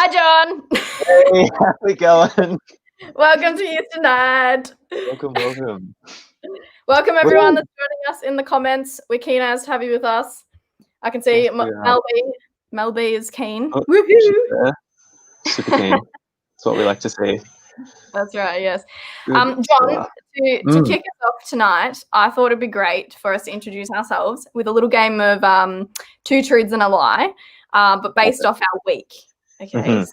Hi, John. Hey, how's it going? Welcome to Youth Tonight. Welcome. Welcome, everyone that's joining us in the comments. We're keen as to have you with us. I can see Melby is keen. Oh, Woohoo! Super keen. That's what we like to see. That's right, yes. Good John, stuff. to kick us off tonight, I thought it'd be great for us to introduce ourselves with a little game of two truths and a lie, but based off our week. Okay, so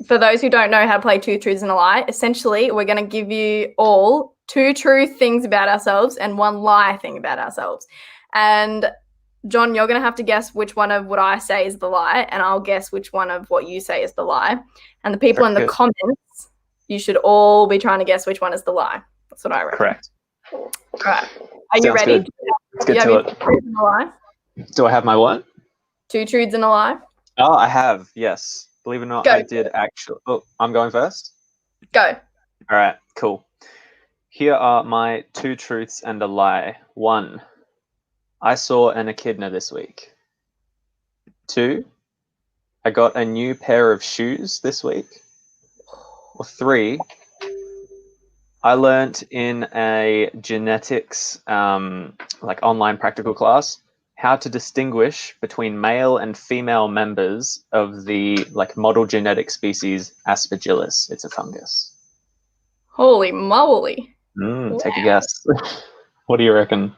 for those who don't know how to play two truths and a lie, essentially we're going to give you all two true things about ourselves and one lie thing about ourselves. And John, you're going to have to guess which one of what I say is the lie, and I'll guess which one of what you say is the lie. And the people in the comments, you should all be trying to guess which one is the lie. That's what I reckon. Correct. All right. Are you ready? Good. Let's get to it. Do I have my what? Two truths and a lie. Oh, I have, yes. Believe it or not, I did actually. Oh, I'm going first? Go. All right, cool. Here are my two truths and a lie. 1, I saw an echidna this week. 2, I got a new pair of shoes this week. Or 3, I learnt in a genetics like online practical class how to distinguish between male and female members of the like model genetic species Aspergillus. It's a fungus. Holy moly. Wow. Take a guess. What do you reckon?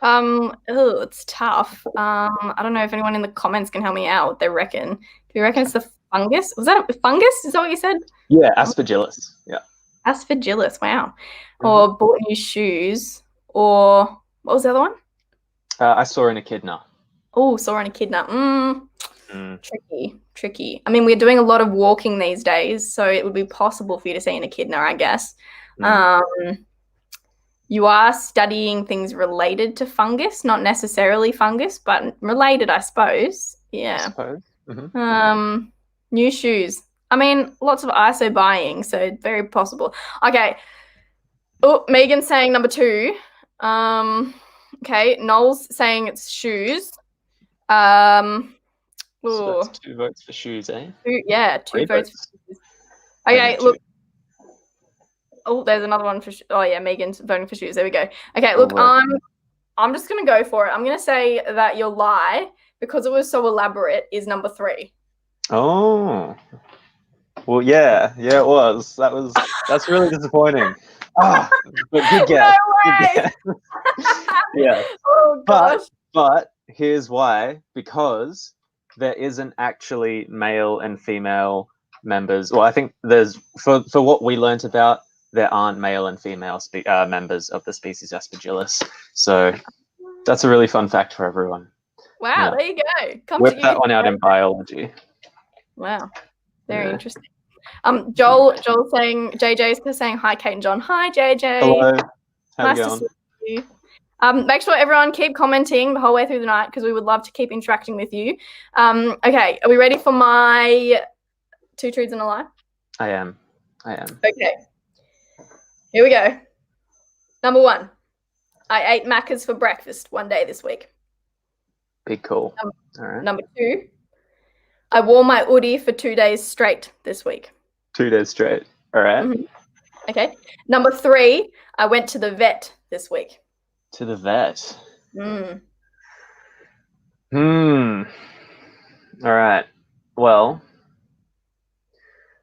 It's tough. I don't know if anyone in the comments can help me out what they reckon. Do you reckon it's the fungus? Was that a fungus? Is that what you said? Yeah, Aspergillus. Yeah. Aspergillus, wow. Or bought new shoes. Or what was the other one? I saw an echidna. Oh, saw an echidna. Tricky. I mean, we're doing a lot of walking these days, so it would be possible for you to see an echidna, I guess. You are studying things related to fungus, not necessarily fungus, but related, I suppose. Yeah. I suppose. New shoes. I mean, lots of ISO buying, so very possible. Okay. Oh, Megan's saying number 2. Okay, Noel's saying it's shoes. So that's 2 votes for shoes, eh? 2 votes for shoes. Okay, look. Oh, there's another one for Megan's voting for shoes. There we go. Okay, look, I'm just gonna go for it. I'm gonna say that your lie, because it was so elaborate, is number 3. Oh. Well, yeah, it was. That's really disappointing. But good guess. No way. Yeah. Oh gosh. But here's why: because there isn't actually male and female members. Well, I think there's for what we learnt about, there aren't male and female members of the species Aspergillus. So that's a really fun fact for everyone. Wow, there you go. Whip that one out in biology. Wow, very interesting. Joel saying, JJ's saying hi, Kate and John. Hi, JJ. Hello. How's it going? To see you. Make sure everyone keep commenting the whole way through the night because we would love to keep interacting with you. Okay, are we ready for my 2 truths and a lie? I am. Okay. Here we go. Number 1, I ate Macca's for breakfast one day this week. Big call. All right. Number 2, I wore my hoodie for 2 days straight this week. 2 days straight. All right. Okay. Number 3, I went to the vet this week. To the vet. All right. Well,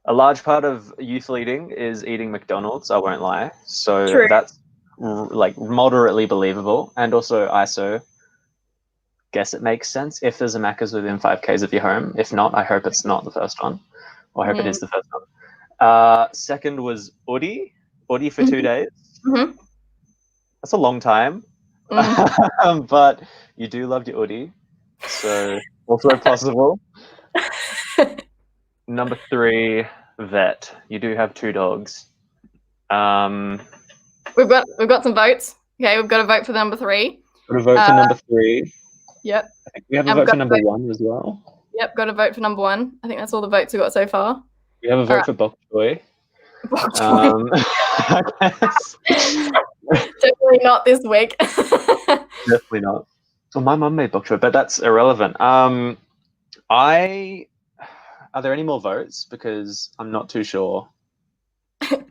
a large part of youth leading is eating McDonald's, I won't lie. So that's like moderately believable. And also ISO, guess it makes sense if there's a Macca's within 5 Ks of your home. If not, I hope it's not the first one. Or I hope it is the first one. Second was Udi for 2 days. That's a long time. But you do love your Udi. So also possible. Number 3, vet. You do have 2 dogs. We've got some votes. Okay, we've got a vote for number 3. Got a vote for number 3. Yep. I think we have a vote for number 1 as well. Yep, got a vote for number 1. I think that's all the votes we've got so far. We have a vote for bok choy. Definitely not this week. Definitely not. Well, my mum made bok choy, but that's irrelevant. Are there any more votes? Because I'm not too sure.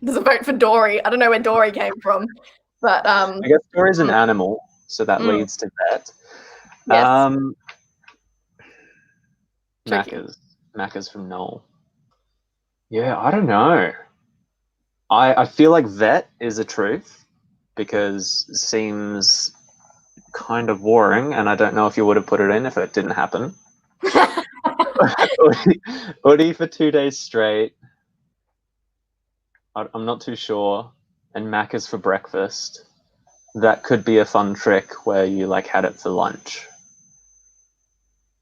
There's a vote for Dory. I don't know where Dory came from, but I guess Dory's an animal, so that leads to that. Yes. Macca's from Knoll. Yeah, I don't know. I feel like vet is a truth because it seems kind of boring, and I don't know if you would have put it in if it didn't happen. Hoodie for 2 days straight. I'm not too sure. And Macca's for breakfast. That could be a fun trick where you like had it for lunch.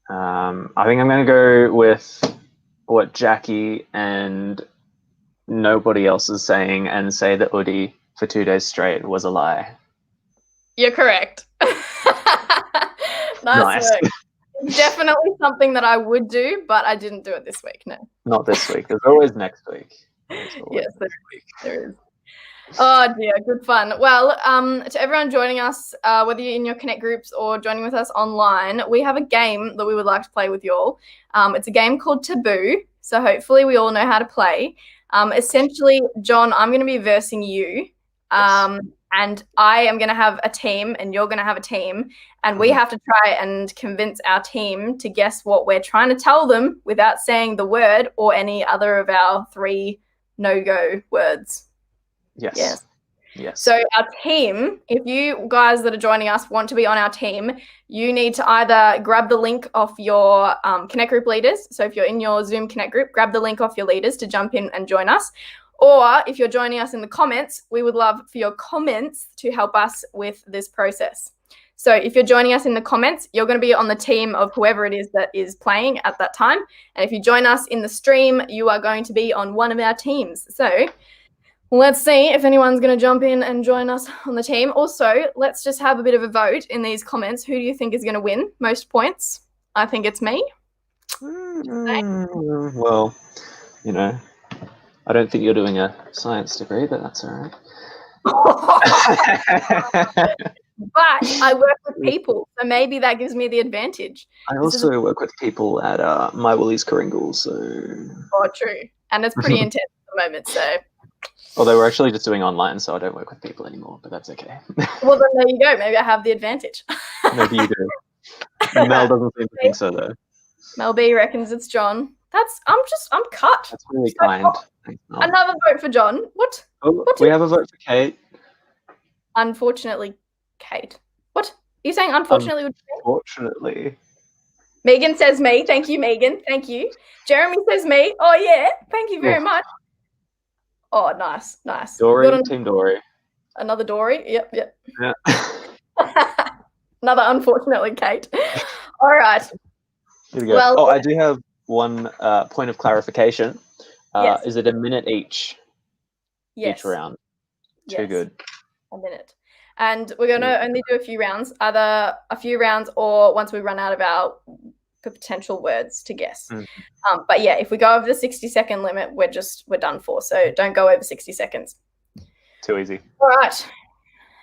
I think I'm going to go with what Jackie and nobody else is saying and say that Hoodie for 2 days straight was a lie. You're correct. Nice work. It's definitely something that I would do, but I didn't do it this week. No. Not this week. There's always next week. Yes, there is. Oh dear, good fun. Well, to everyone joining us, whether you're in your Connect groups or joining with us online, we have a game that we would like to play with you all. It's a game called Taboo, so hopefully we all know how to play. Essentially, John, I'm going to be versing you, and I am going to have a team, and you're going to have a team, and we have to try and convince our team to guess what we're trying to tell them without saying the word or any other of our 3 no-go words. Yes. So our team, if you guys that are joining us want to be on our team, you need to either grab the link off your Connect group leaders. So if you're in your Zoom Connect group, grab the link off your leaders to jump in and join us. Or if you're joining us in the comments, we would love for your comments to help us with this process. So if you're joining us in the comments, you're going to be on the team of whoever it is that is playing at that time. And if you join us in the stream, you are going to be on one of our teams. So let's see if anyone's going to jump in and join us on the team. Also, let's just have a bit of a vote in these comments. Who do you think is going to win most points? I think it's me. Well, you know, I don't think you're doing a science degree, but that's all right. But I work with people, so maybe that gives me the advantage. I also work with people at My Woolies Coringle, so... Oh, true. And it's pretty intense at the moment, so... Although we're actually just doing online, so I don't work with people anymore, but that's okay. Well, then there you go. Maybe I have the advantage. Maybe you do. Mel doesn't seem to think so, though. Mel B reckons it's John. I'm cut. That's really kind. Another vote for John. What? We have a vote for Kate. Unfortunately, Kate. What? Are you saying unfortunately? Unfortunately. Megan says me. Thank you, Megan. Thank you. Jeremy says me. Oh, yeah. Thank you very much. Oh, nice. Dory, Team Dory. Another Dory. Yep. Yeah. Another unfortunately, Kate. All right. Here we go. Well, I do have one point of clarification. Yes. Is it a minute each? Yes. Each round. Too good. A minute. And we're going to only do a few rounds, either a few rounds or once we run out of our potential words to guess. But yeah, if we go over the 60-second limit, we're done for. So don't go over 60 seconds. Too easy. All right.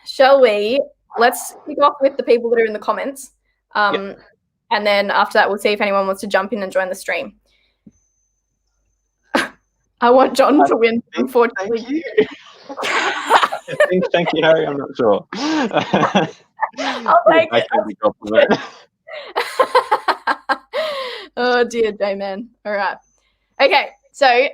Shall we? Let's kick off with the people that are in the comments. And then after that, we'll see if anyone wants to jump in and join the stream. I want John to win, unfortunately. Thank you. Thank you, Harry. I'm not sure. I'll take it. Oh dear, J-Man. All right. Okay, so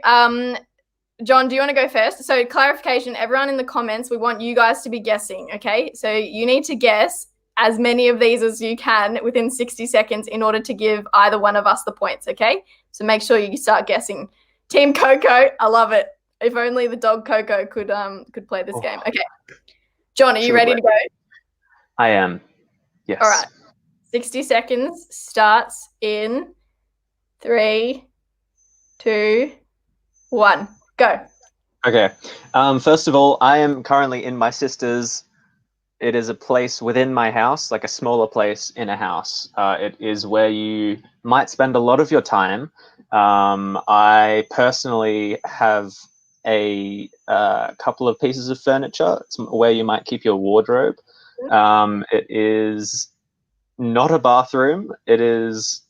John, do you want to go first? So clarification, everyone in the comments, we want you guys to be guessing, okay? So you need to guess as many of these as you can within 60 seconds in order to give either one of us the points, okay? So make sure you start guessing. Team Coco, I love it. If only the dog Coco could play this game. Okay. John, are you ready to go? I am. Yes. All right. 60 seconds starts in 3, 2, 1. Go. Okay. First of all, I am currently in my sister's. It is a place within my house, like a smaller place in a house. It is where you might spend a lot of your time. I personally have a couple of pieces of furniture. It's where you might keep your wardrobe. It is not a bathroom. It is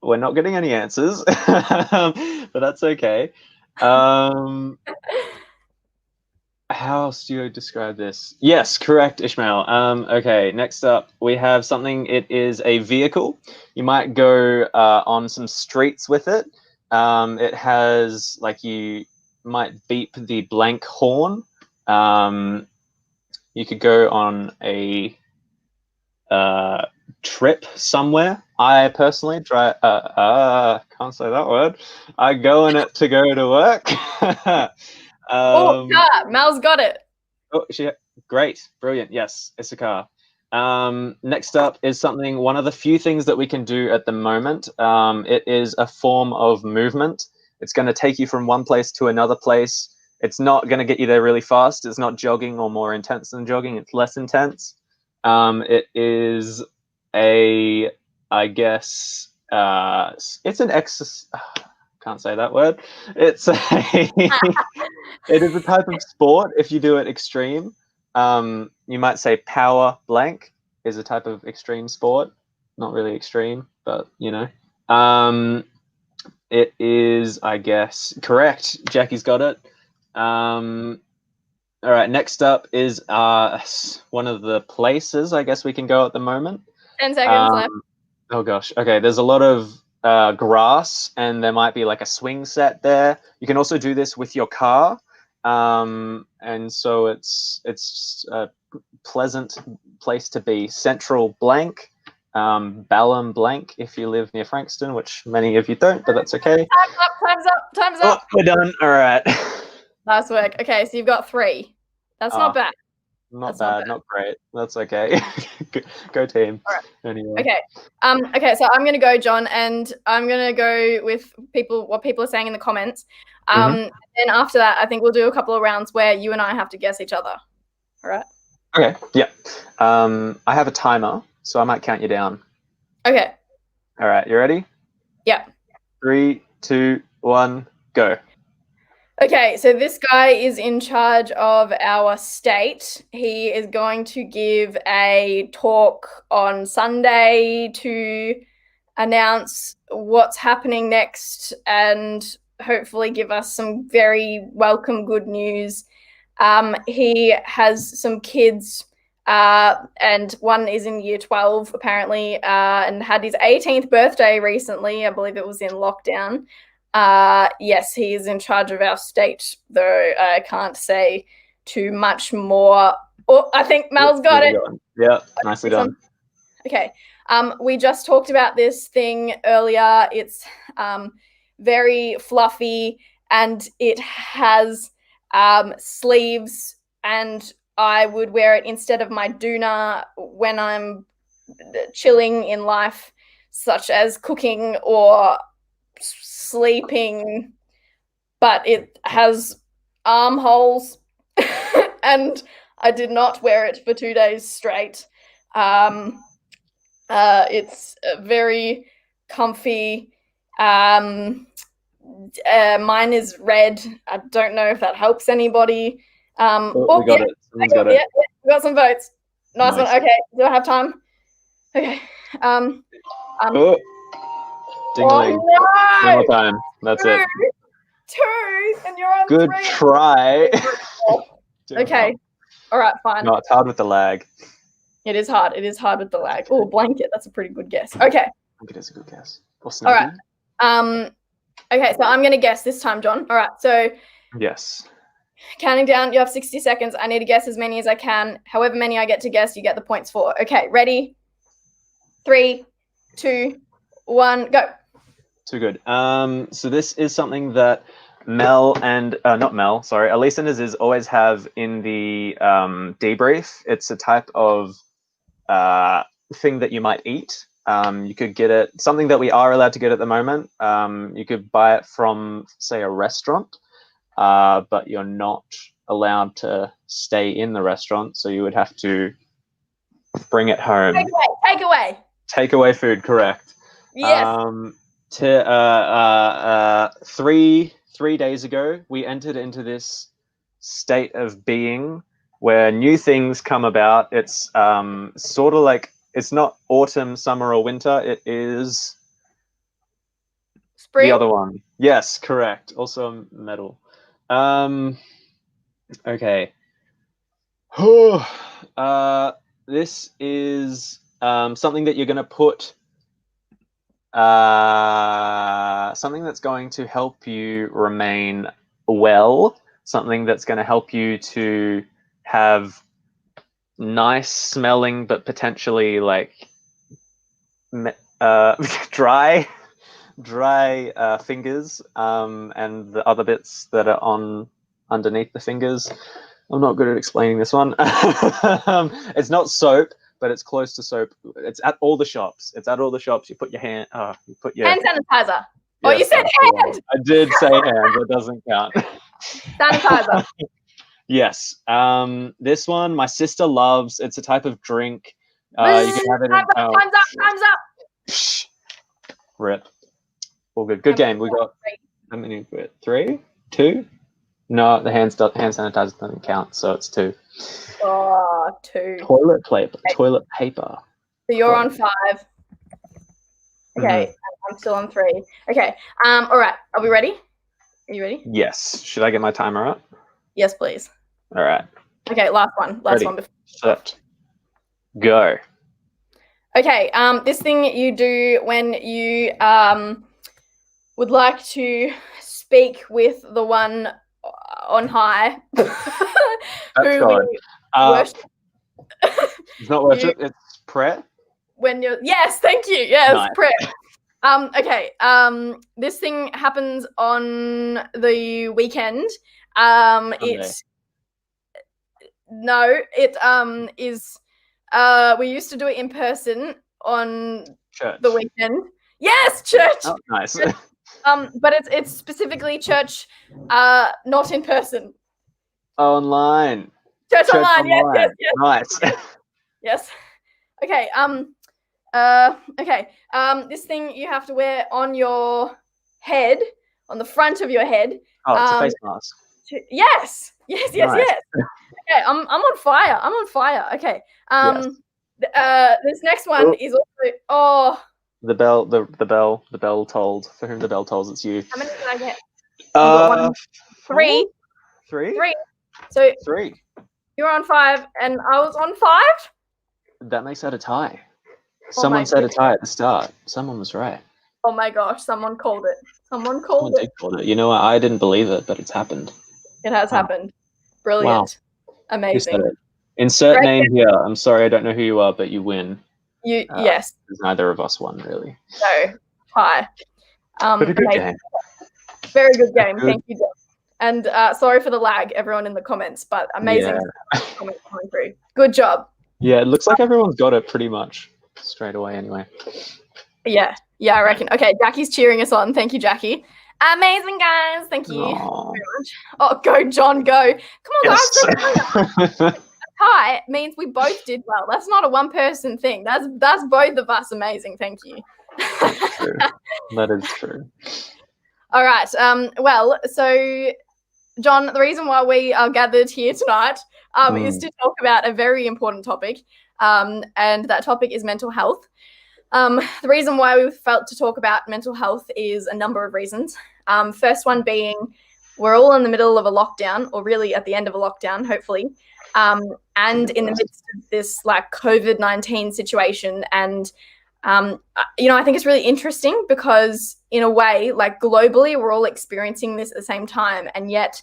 we're not getting any answers, but that's okay. How else do you describe this? Yes, correct, Ishmael. Okay, next up we have something. It is a vehicle. You might go on some streets with it. It has, like, you might beep the blank horn. You could go on a trip somewhere. I personally try. Can't say that word. I go in it to go to work. Oh, car. Mel's got it. Oh, great, brilliant. Yes, it's a car. Next up is something. One of the few things that we can do at the moment. It is a form of movement. It's going to take you from one place to another place. It's not going to get you there really fast. It's not jogging or more intense than jogging. It's less intense. It is I guess, it's an exercise. Can't say that word. It's it is a type of sport if you do it extreme. You might say power blank is a type of extreme sport. Not really extreme, but it is, I guess, correct. Jackie's got it. All right, next up is one of the places I guess we can go at the moment. 10 seconds left. Oh gosh. Okay, there's a lot of grass, and there might be like a swing set there. You can also do this with your car, and so it's a pleasant place to be. Central blank, Balham blank if you live near Frankston, which many of you don't, but that's okay. Time's up. We're done. All right. Nice work. Okay, so you've got 3. That's not bad. Not bad, not great. That's okay. Go team. All right. Anyway. Okay. Okay, so I'm gonna go, John, and I'm gonna go with what people are saying in the comments. And after that, I think we'll do a couple of rounds where you and I have to guess each other. All right. Okay. Yeah. I have a timer, so I might count you down. Okay. All right. You ready? Yeah. 3, 2, 1, go. Okay, so this guy is in charge of our state. He is going to give a talk on Sunday to announce what's happening next and hopefully give us some very welcome good news. He has some kids, and one is in year 12 apparently, and had his 18th birthday recently. I believe it was in lockdown. Yes, he is in charge of our state, though I can't say too much more. Oh, I think Mel's got it. Yeah, nicely done. Okay. We just talked about this thing earlier. It's very fluffy, and it has sleeves, and I would wear it instead of my doona when I'm chilling in life, such as cooking or sleeping, but it has armholes and I did not wear it for 2 days straight. It's very comfy. Mine is red. I don't know if that helps anybody. We got it. Someone's got it. Yeah, we got some votes. Nice one. Okay, do I have time? Okay. Ding-a-ling. Oh, no! One more time. That's it. 2, and you're on Good 3. try. Okay. All right, fine. No, it's hard with the lag. It is hard. It is hard with the lag. Oh, blanket. That's a pretty good guess. Okay. Blanket is a good guess. All right. Okay, so I'm going to guess this time, John. All right. So yes. Counting down. You have 60 seconds. I need to guess as many as I can. However many I get to guess, you get the points for. Okay, ready? 3, 2, 1, go. Too good. So this is something that Mel and Elise and Aziz always have in the debrief. It's a type of thing that you might eat. You could get it, something that we are allowed to get at the moment. You could buy it from, say, a restaurant, but you're not allowed to stay in the restaurant, so you would have to bring it home. Takeaway. Takeaway food, correct. Yes. 3 days ago, we entered into this state of being where new things come about. It's sort of like, it's not autumn, summer, or winter. It is Spring? The other one. Yes, correct. Also a metal. Okay. This is something that you're going to put. Something that's going to help you remain well. Something that's going to help you to have nice smelling, but potentially like dry fingers, and the other bits that are on underneath the fingers. I'm not good at explaining this one. It's not soap, but it's close to soap. It's at all the shops. You put your hand. You put your hand sanitizer. Yes, Oh, you said hand. I did say hand. It doesn't count. Sanitizer. Yes. This one my sister loves. It's a type of drink. You can have it in. Time's up. Rip. All good. Good game. We got how many? 3, 2. No, the hand sanitizer doesn't count, so it's 2. Oh, 2. Toilet paper. Okay. Toilet paper. So you're on 5. Okay, I'm still on 3. Okay. All right. Are we ready? Are you ready? Yes. Should I get my timer up? Yes, please. All right. Okay, last one. Ready. Set. Go. Okay. This thing you do when you would like to speak with the one on high. That's God. It's not worship. It's prayer. When you're thank you. Yes, nice. Prayer. Okay. This thing happens on the weekend. It is. We used to do it in person on church. The weekend. Yes, church. Oh, nice. But it's specifically church, not in person. Online. Church online. Yes. Nice. Yes. Okay. Okay. This thing you have to wear on your head, on the front of your head. Oh, it's a face mask. Yes. Okay. I'm on fire. Okay. This next one is also The bell tolled. For whom the bell tolls, it's you. How many did I get? 3. 3. So 3. You're on 5, and I was on 5. That makes that a tie. Someone said a tie at the start. Someone was right. Oh my gosh! Someone called it. Someone did call it. You know what? I didn't believe it, but it's happened. It has happened. Brilliant. Wow. Amazing. Insert Great name here. I'm sorry, I don't know who you are, but you win. Yes. Neither of us won, really. No. Hi. But a good game. Very good game. Thank you, Jeff. And sorry for the lag, everyone in the comments, but amazing comments coming through. Good job. Yeah, it looks like everyone's got it pretty much straight away anyway. Yeah, I reckon. Okay, Jackie's cheering us on. Thank you, Jackie. Amazing, guys. Thank you very much. Oh, go, John, go. Come on, guys. Tie means we both did well. That's not a one-person thing. That's both of us amazing. Thank you. That's true. That is true. All right. Well, so, John, the reason why we are gathered here tonight is to talk about a very important topic, and that topic is mental health. The reason why we felt to talk about mental health is a number of reasons. First one being we're all in the middle of a lockdown, or really at the end of a lockdown, hopefully, and in the midst of this like COVID-19 situation. And, I think it's really interesting because in a way, like globally, we're all experiencing this at the same time. And yet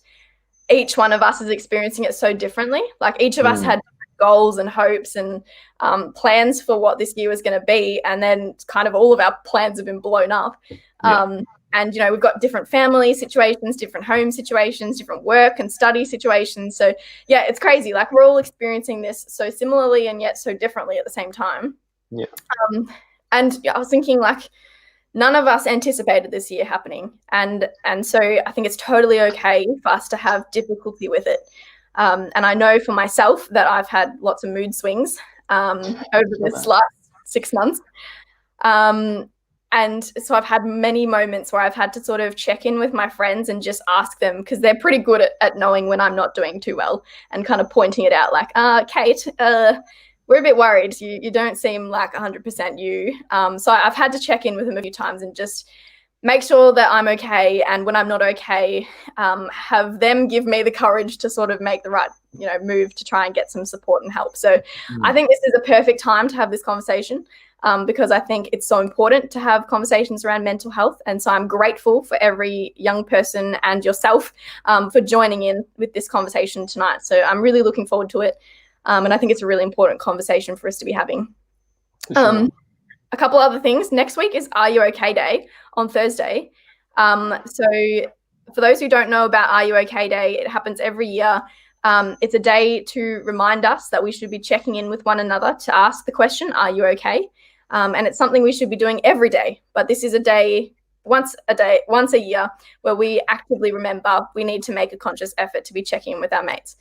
each one of us is experiencing it so differently. Like each of us had goals and hopes and plans for what this year was going to be. And then kind of all of our plans have been blown up. And, we've got different family situations, different home situations, different work and study situations. So, yeah, it's crazy. Like we're all experiencing this so similarly and yet so differently at the same time. Yeah. And I was thinking like none of us anticipated this year happening. And so I think it's totally okay for us to have difficulty with it. And I know for myself that I've had lots of mood swings over this last 6 months. And so I've had many moments where I've had to sort of check in with my friends and just ask them, because they're pretty good at knowing when I'm not doing too well and kind of pointing it out like, Kate, we're a bit worried. You don't seem like 100% you. So I've had to check in with them a few times and just make sure that I'm okay, and when I'm not okay, have them give me the courage to sort of make the right, move to try and get some support and help. So I think this is a perfect time to have this conversation, because I think it's so important to have conversations around mental health. And so I'm grateful for every young person and yourself for joining in with this conversation tonight. So I'm really looking forward to it. And I think it's a really important conversation for us to be having. Sure. A couple other things. Next week is Are You OK Day on Thursday. So for those who don't know about Are You OK Day, it happens every year. It's a day to remind us that we should be checking in with one another to ask the question, are you okay? And it's something we should be doing every day. But this is a day, once a year, where we actively remember we need to make a conscious effort to be checking in with our mates.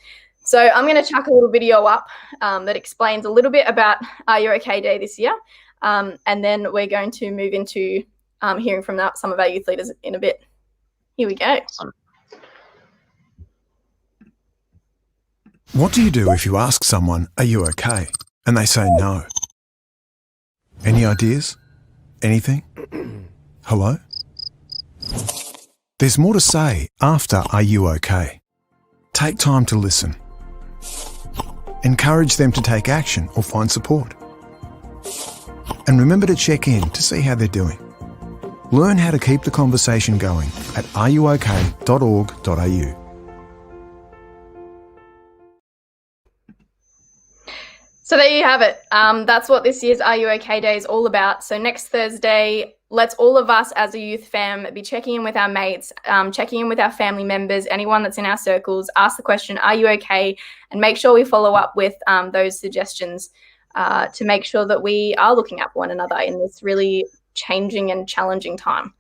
So I'm going to chuck a little video up that explains a little bit about Are You OK Day this year. And then we're going to move into hearing from some of our youth leaders in a bit. Here we go. What do you do if you ask someone, are you okay? And they say no? Any ideas? Anything? Hello? There's more to say after Are You Okay? Take time to listen. Encourage them to take action or find support. And remember to check in to see how they're doing. Learn how to keep the conversation going at areyouok.org.au. So there you have it. That's what this year's Are You OK Day is all about. So next Thursday, let's all of us as a youth fam be checking in with our mates, checking in with our family members, anyone that's in our circles, ask the question, are you okay? And make sure we follow up with those suggestions to make sure that we are looking out for one another in this really changing and challenging time.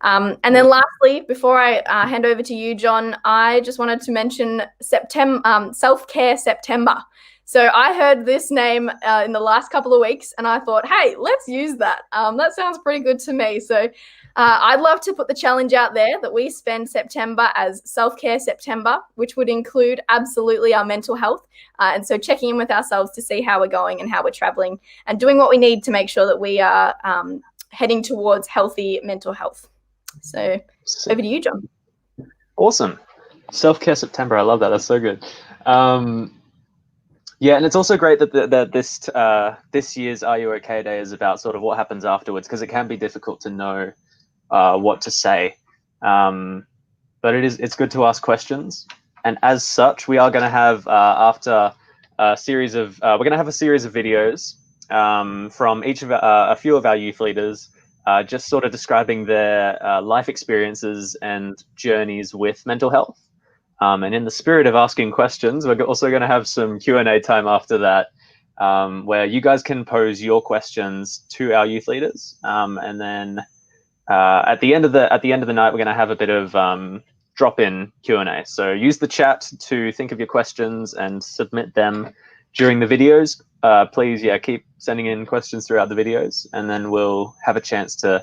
And then lastly, before I hand over to you, John, I just wanted to mention Self-Care September. So I heard this name in the last couple of weeks and I thought, hey, let's use that. That sounds pretty good to me. So I'd love to put the challenge out there that we spend September as Self-Care September, which would include absolutely our mental health. And so checking in with ourselves to see how we're going and how we're traveling and doing what we need to make sure that we are heading towards healthy mental health. So over to you, John. Awesome. Self-Care September. I love that. That's so good. Yeah, and it's also great that this year's Are You OK Day is about sort of what happens afterwards, because it can be difficult to know what to say. But it's good to ask questions, and as such, we are going to have after a series of we're going to have a series of videos from each of a few of our youth leaders, just sort of describing their life experiences and journeys with mental health. And in the spirit of asking questions, we're also going to have some Q&A time after that, where you guys can pose your questions to our youth leaders. And then at the end of the night, we're going to have a bit of drop-in Q&A. So use the chat to think of your questions and submit them during the videos. Please, keep sending in questions throughout the videos, and then we'll have a chance to,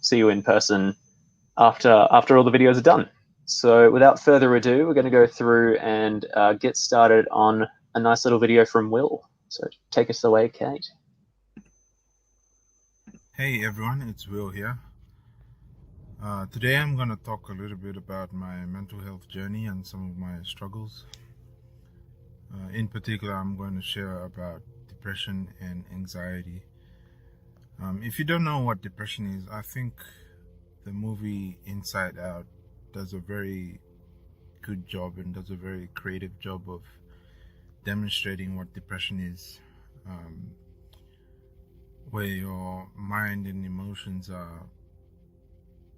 see you in person after all the videos are done. So without further ado, we're going to go through and get started on a nice little video from Will. So take us away, Kate. Hey everyone, it's Will here. Today I'm going to talk a little bit about my mental health journey and some of my struggles. In particular, I'm going to share about depression and anxiety. If you don't know what depression is, I think the movie Inside Out does a very good job and does a very creative job of demonstrating what depression is, where your mind and emotions are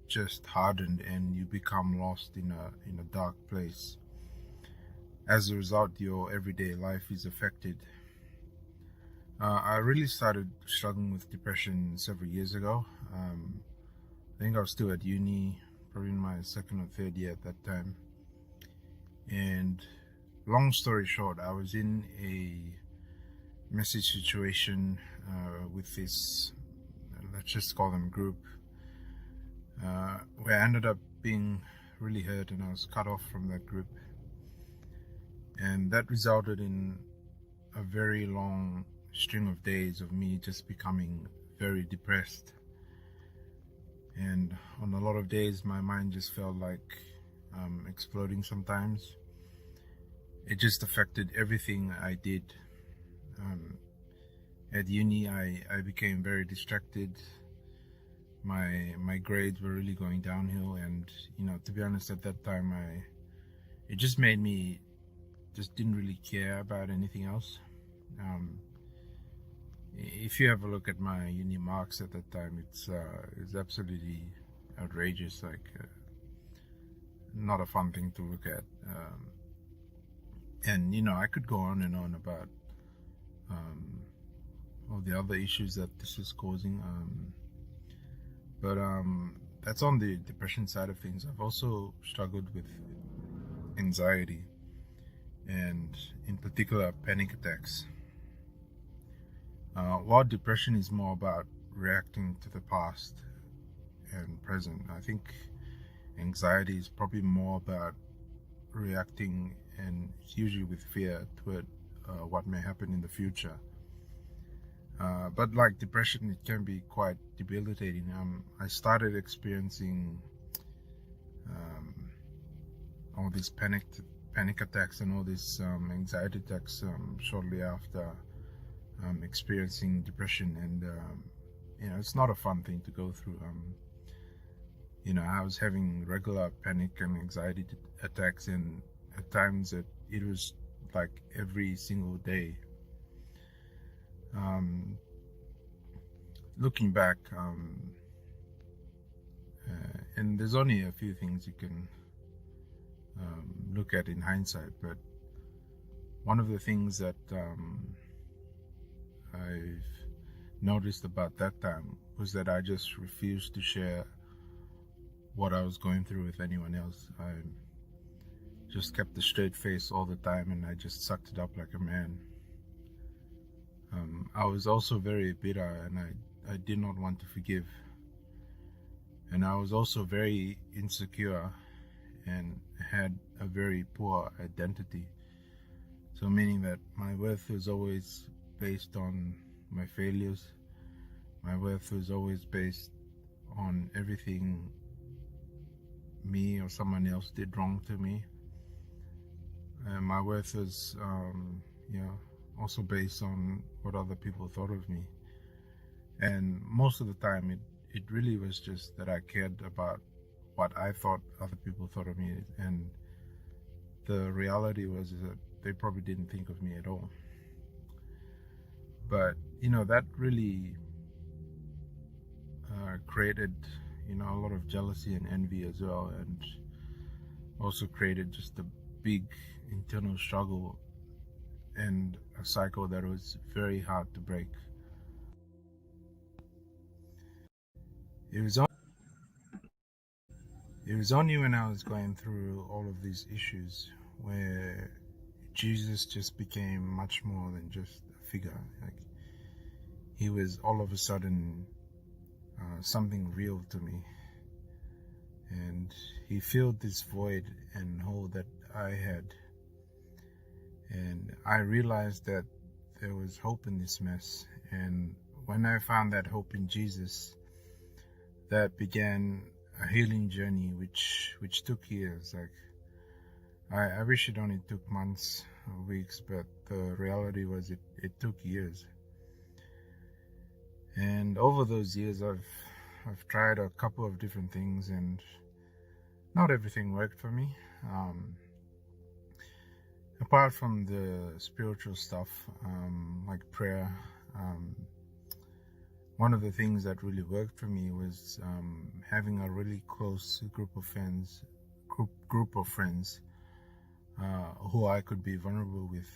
just hardened and you become lost in a dark place. As a result, your everyday life is affected. I really started struggling with depression several years ago. I think I was still at uni, probably in my second or third year at that time. And long story short, I was in a messy situation with this, let's just call them group, where I ended up being really hurt and I was cut off from that group. And that resulted in a very long string of days of me just becoming very depressed. And on a lot of days, my mind just felt like exploding sometimes. It just affected everything I did. At uni, I became very distracted. My grades were really going downhill, and to be honest, at that time, it just made me just didn't really care about anything else. If you have a look at my uni marks at that time, it's absolutely outrageous. Like, not a fun thing to look at. And I could go on and on about all the other issues that this was causing. But that's on the depression side of things. I've also struggled with anxiety, and in particular panic attacks. While depression is more about reacting to the past and present, I think anxiety is probably more about reacting, and usually with fear, toward what may happen in the future. But like depression, it can be quite debilitating. I started experiencing all these panic attacks and all these anxiety attacks shortly after experiencing depression, and it's not a fun thing to go through. I was having regular panic and anxiety attacks, and at times it was like every single day. Looking back, and there's only a few things you can look at in hindsight, but one of the things that I've noticed about that time was that I just refused to share what I was going through with anyone else. I just kept a straight face all the time, and I just sucked it up like a man. I was also very bitter, and I did not want to forgive. And I was also very insecure and had a very poor identity. So meaning that my worth was always based on my failures. My worth was always based on everything me or someone else did wrong to me. And my worth was also based on what other people thought of me. And most of the time it really was just that I cared about what I thought other people thought of me, and the reality was that they probably didn't think of me at all. But that really created a lot of jealousy and envy as well, and also created just a big internal struggle and a cycle that was very hard to break. It was only when I was going through all of these issues where Jesus just became much more than just a figure. Like, he was all of a sudden something real to me, and he filled this void and hole that I had. And I realized that there was hope in this mess, and when I found that hope in Jesus, that began a healing journey which took years. Like, I wish it only took months or weeks, but the reality was it took years. And over those years, I've tried a couple of different things, and not everything worked for me. Apart from the spiritual stuff, like prayer, one of the things that really worked for me was having a really close group of friends who I could be vulnerable with.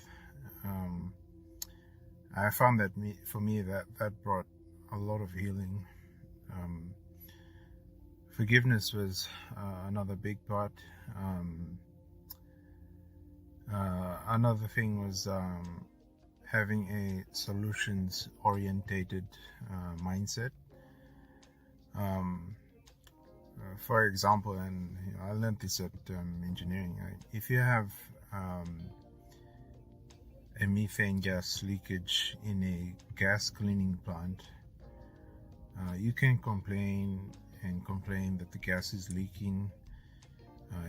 I found that for me that brought a lot of healing. Forgiveness was another big part. Another thing was having a solutions-orientated mindset. For example, and I learned this at engineering. If you have a methane gas leakage in a gas cleaning plant, you can complain and complain that the gas is leaking.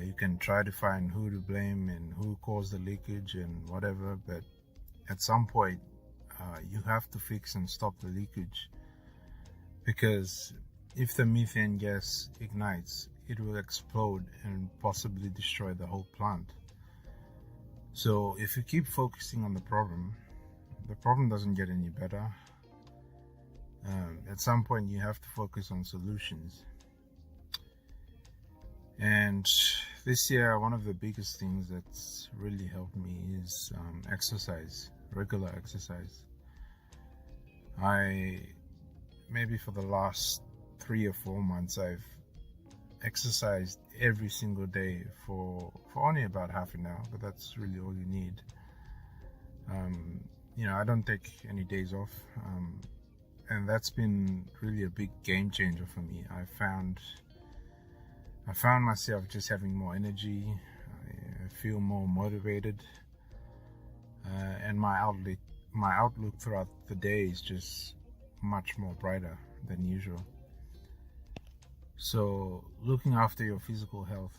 You can try to find who to blame and who caused the leakage and whatever, but at some point you have to fix and stop the leakage, because if the methane gas ignites, it will explode and possibly destroy the whole plant. So if you keep focusing on the problem doesn't get any better. At some point you have to focus on solutions. And this year, one of the biggest things that's really helped me is exercise, regular exercise. Maybe for the last 3 or 4 months, I've exercised every single day for only about half an hour, but that's really all you need. I don't take any days off, and that's been really a big game changer for me. I found myself just having more energy. I feel more motivated, and my outlook throughout the day is just much more brighter than usual. So looking after your physical health,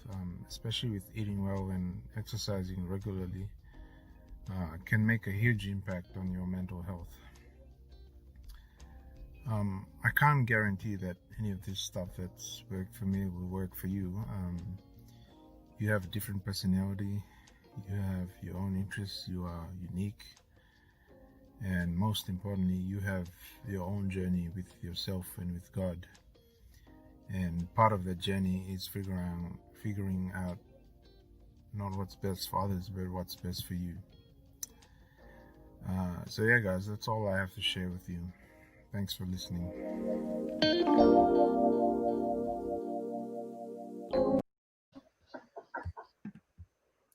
especially with eating well and exercising regularly, can make a huge impact on your mental health. I can't guarantee that any of this stuff that's worked for me will work for you. You have a different personality, you have your own interests, you are unique, and most importantly, you have your own journey with yourself and with God. And part of that journey is figuring out not what's best for others, but what's best for you. So yeah, guys, that's all I have to share with you. Thanks for listening.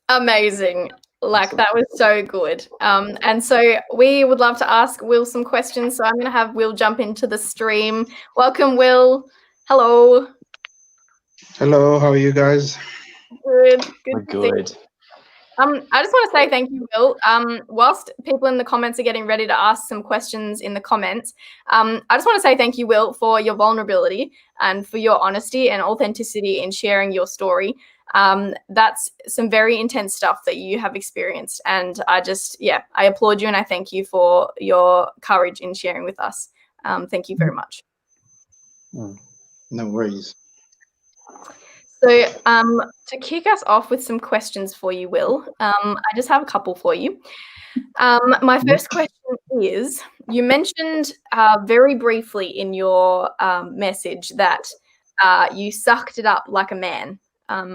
Amazing. Like, that was so good. And so we would love to ask Will some questions. So I'm going to have Will jump into the stream. Welcome, Will. Hello. Hello, how are you guys? Good. We're good. I just want to say thank you, Will. Whilst people in the comments are getting ready to ask some questions in the comments, I just want to say thank you, Will, for your vulnerability and for your honesty and authenticity in sharing your story. That's some very intense stuff that you have experienced. And I applaud you and I thank you for your courage in sharing with us. Thank you very much. No worries. So to kick us off with some questions for you, Will, I just have a couple for you. My first question is, you mentioned very briefly in your message that you sucked it up like a man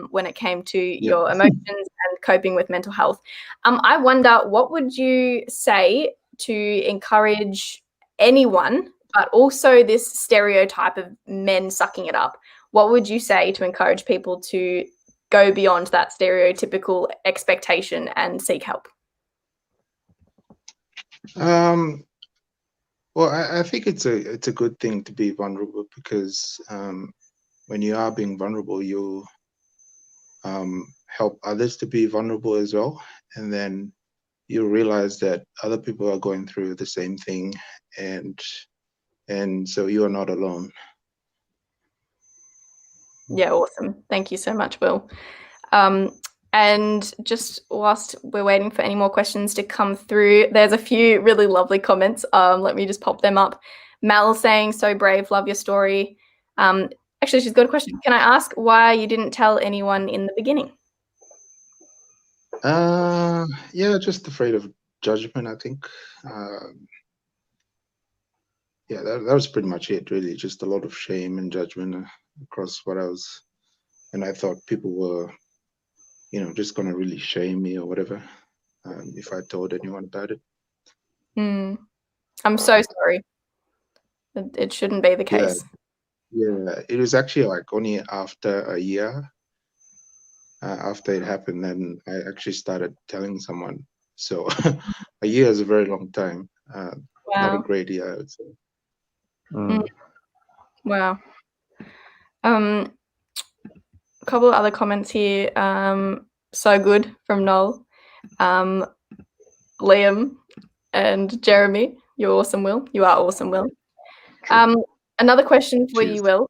when it came to your emotions and coping with mental health. I wonder, what would you say to encourage anyone, but also this stereotype of men sucking it up? What would you say to encourage people to go beyond that stereotypical expectation and seek help? Well, I think it's a good thing to be vulnerable, because when you are being vulnerable, you help others to be vulnerable as well, and then you realize that other people are going through the same thing, and so you are not alone. Yeah, awesome. Thank you so much, Will. And just whilst we're waiting for any more questions to come through, there's a few really lovely comments. Let me just pop them up. Mal saying, so brave, love your story. Actually, she's got a question. Can I ask why you didn't tell anyone in the beginning? Yeah, just afraid of judgment, I think. Yeah, that was pretty much it, really. Just a lot of shame and judgment across what I was, and I thought people were, just gonna really shame me or whatever, if I told anyone about it. I'm so sorry. It shouldn't be the case. Yeah, it was actually like only after a year, after it happened, then I actually started telling someone. So a year is a very long time. Wow. Not a great year, I would say. Wow. A couple of other comments here. So good from Noel. Liam and Jeremy, you're awesome, Will. You are awesome, Will. Another question for you, Will.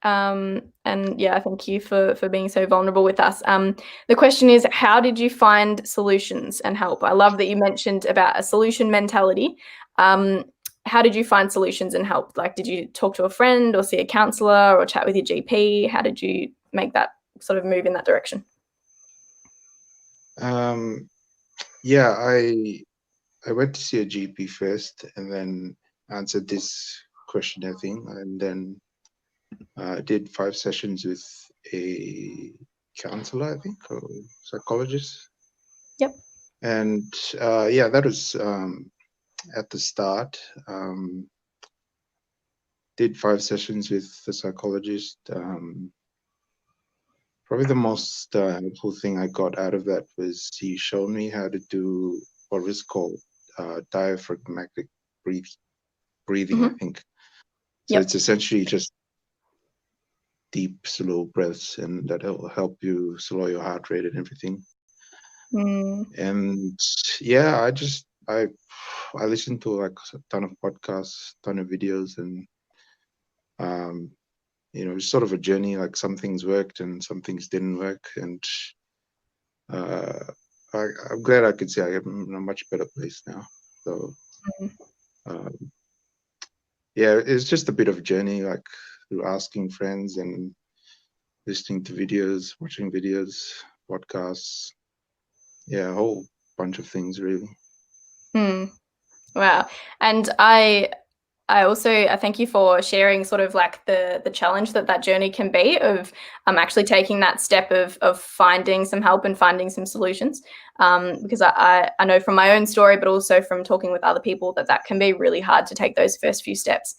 And yeah, thank you for being so vulnerable with us. The question is, how did you find solutions and help? I love that you mentioned about a solution mentality. How did you find solutions and help? Like, did you talk to a friend or see a counselor or chat with your GP? How did you make that sort of move in that direction? Yeah, I went to see a GP first and then answered this questionnaire thing, and then did 5 sessions with a counselor, I think, or psychologist. Yep. And yeah, that was at the start. Did 5 sessions with the psychologist. Probably the most helpful thing I got out of that was he showed me how to do what was called diaphragmatic breathing, I think. So Yep. it's essentially just deep, slow breaths, and that'll help you slow your heart rate and everything. And yeah, I listened to like a ton of podcasts, ton of videos, and you know, it's sort of a journey. Like some things worked and some things didn't work, and I'm glad I could say I am in a much better place now. So yeah, it's just a bit of a journey, like through asking friends and listening to videos, watching videos, podcasts. Yeah, a whole bunch of things really. Wow. And I thank you for sharing sort of like the challenge that journey can be of actually taking that step of finding some help and finding some solutions. Because I know from my own story, but also from talking with other people that can be really hard to take those first few steps.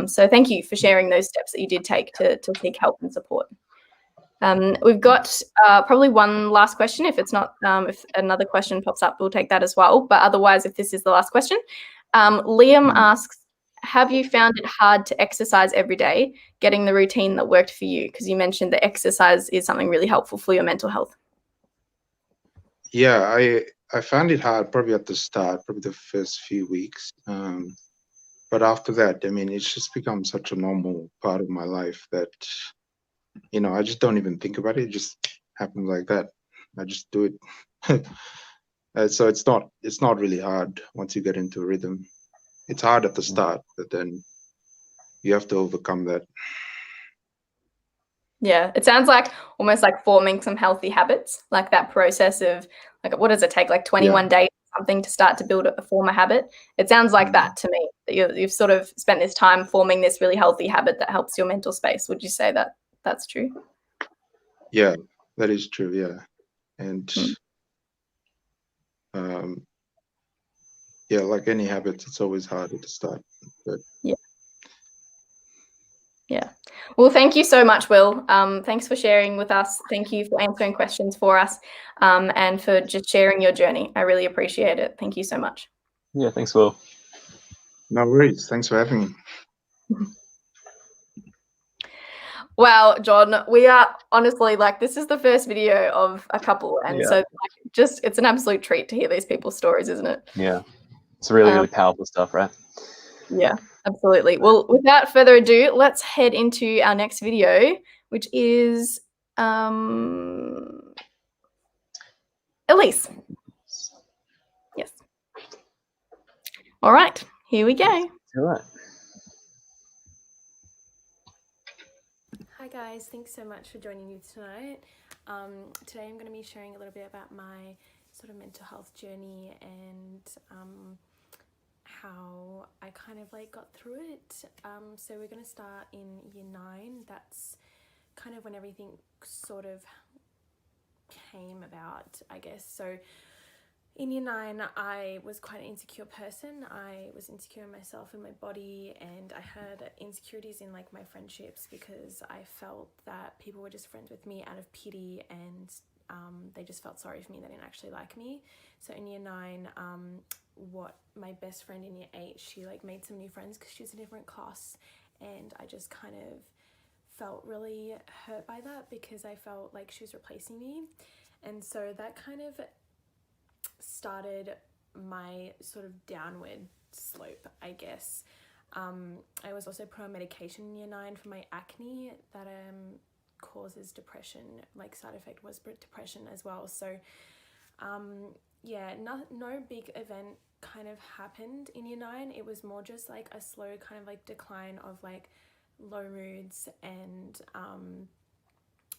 So thank you for sharing those steps that you did take to seek help and support. We've got probably one last question. If it's not, if another question pops up, we'll take that as well. But otherwise, if this is the last question, Liam asks, have you found it hard to exercise every day, getting the routine that worked for you? Because you mentioned that exercise is something really helpful for your mental health. Yeah, I found it hard probably at the start, probably the first few weeks. But after that, I mean, it's just become such a normal part of my life that, you know, I just don't even think about it. It just happens like that. I just do it. So it's not really hard once you get into a rhythm. It's hard at the start, but then you have to overcome that. Yeah, it sounds like almost like forming some healthy habits, like that process of like, what does it take? Like 21 days or something to start to form a habit. It sounds like that to me, that you've sort of spent this time forming this really healthy habit that helps your mental space. Would you say that that's true? Yeah, that is true. Yeah. And yeah, like any habits, it's always hard at the start. But yeah. Well, thank you so much, Will. Thanks for sharing with us. Thank you for answering questions for us, and for just sharing your journey. I really appreciate it. Thank you so much. Yeah, thanks, Will. No worries. Thanks for having me. Wow, John, we are honestly like, this is the first video of a couple, and so like, it's an absolute treat to hear these people's stories, isn't it? Yeah, it's really, really powerful stuff, right? Yeah, absolutely. Well, without further ado, let's head into our next video, which is Elise. Yes. All right, here we go. All right. Hi guys, thanks so much for joining me tonight. Today I'm going to be sharing a little bit about my sort of mental health journey and how I kind of like got through it. So we're going to start in year 9. That's kind of when everything sort of came about, I guess. So in year 9, I was quite an insecure person. I was insecure in myself and my body, and I had insecurities in like my friendships because I felt that people were just friends with me out of pity, and they just felt sorry for me. They didn't actually like me. So in year 9, my best friend in year 8, she like made some new friends because she was in a different class, and I just kind of felt really hurt by that because I felt like she was replacing me. And so that kind of started my sort of downward slope, I guess. I was also put on medication in year 9 for my acne that causes depression. Like side effect was depression as well. So yeah, no big event kind of happened in year 9. It was more just like a slow kind of like decline of like low moods and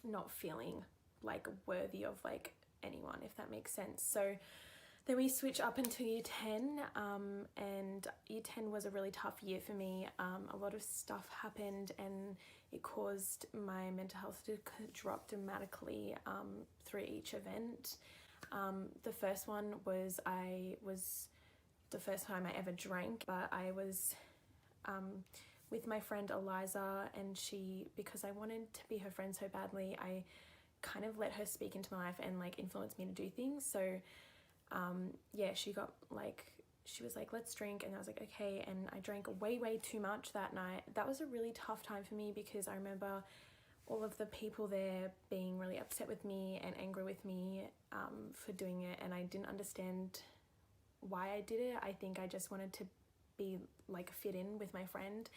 not feeling like worthy of like anyone, if that makes sense. So then we switch up into year 10, and year 10 was a really tough year for me. A lot of stuff happened and it caused my mental health to drop dramatically through each event. The first one was the first time I ever drank, but I was with my friend Eliza, and because I wanted to be her friend so badly, I kind of let her speak into my life and like influence me to do things. So yeah, she was like, let's drink, and I was like, okay, and I drank way too much that night. That was a really tough time for me because I remember all of the people there being really upset with me and angry with me for doing it, and I didn't understand why I did it. I think I just wanted to be like fit in with my friend.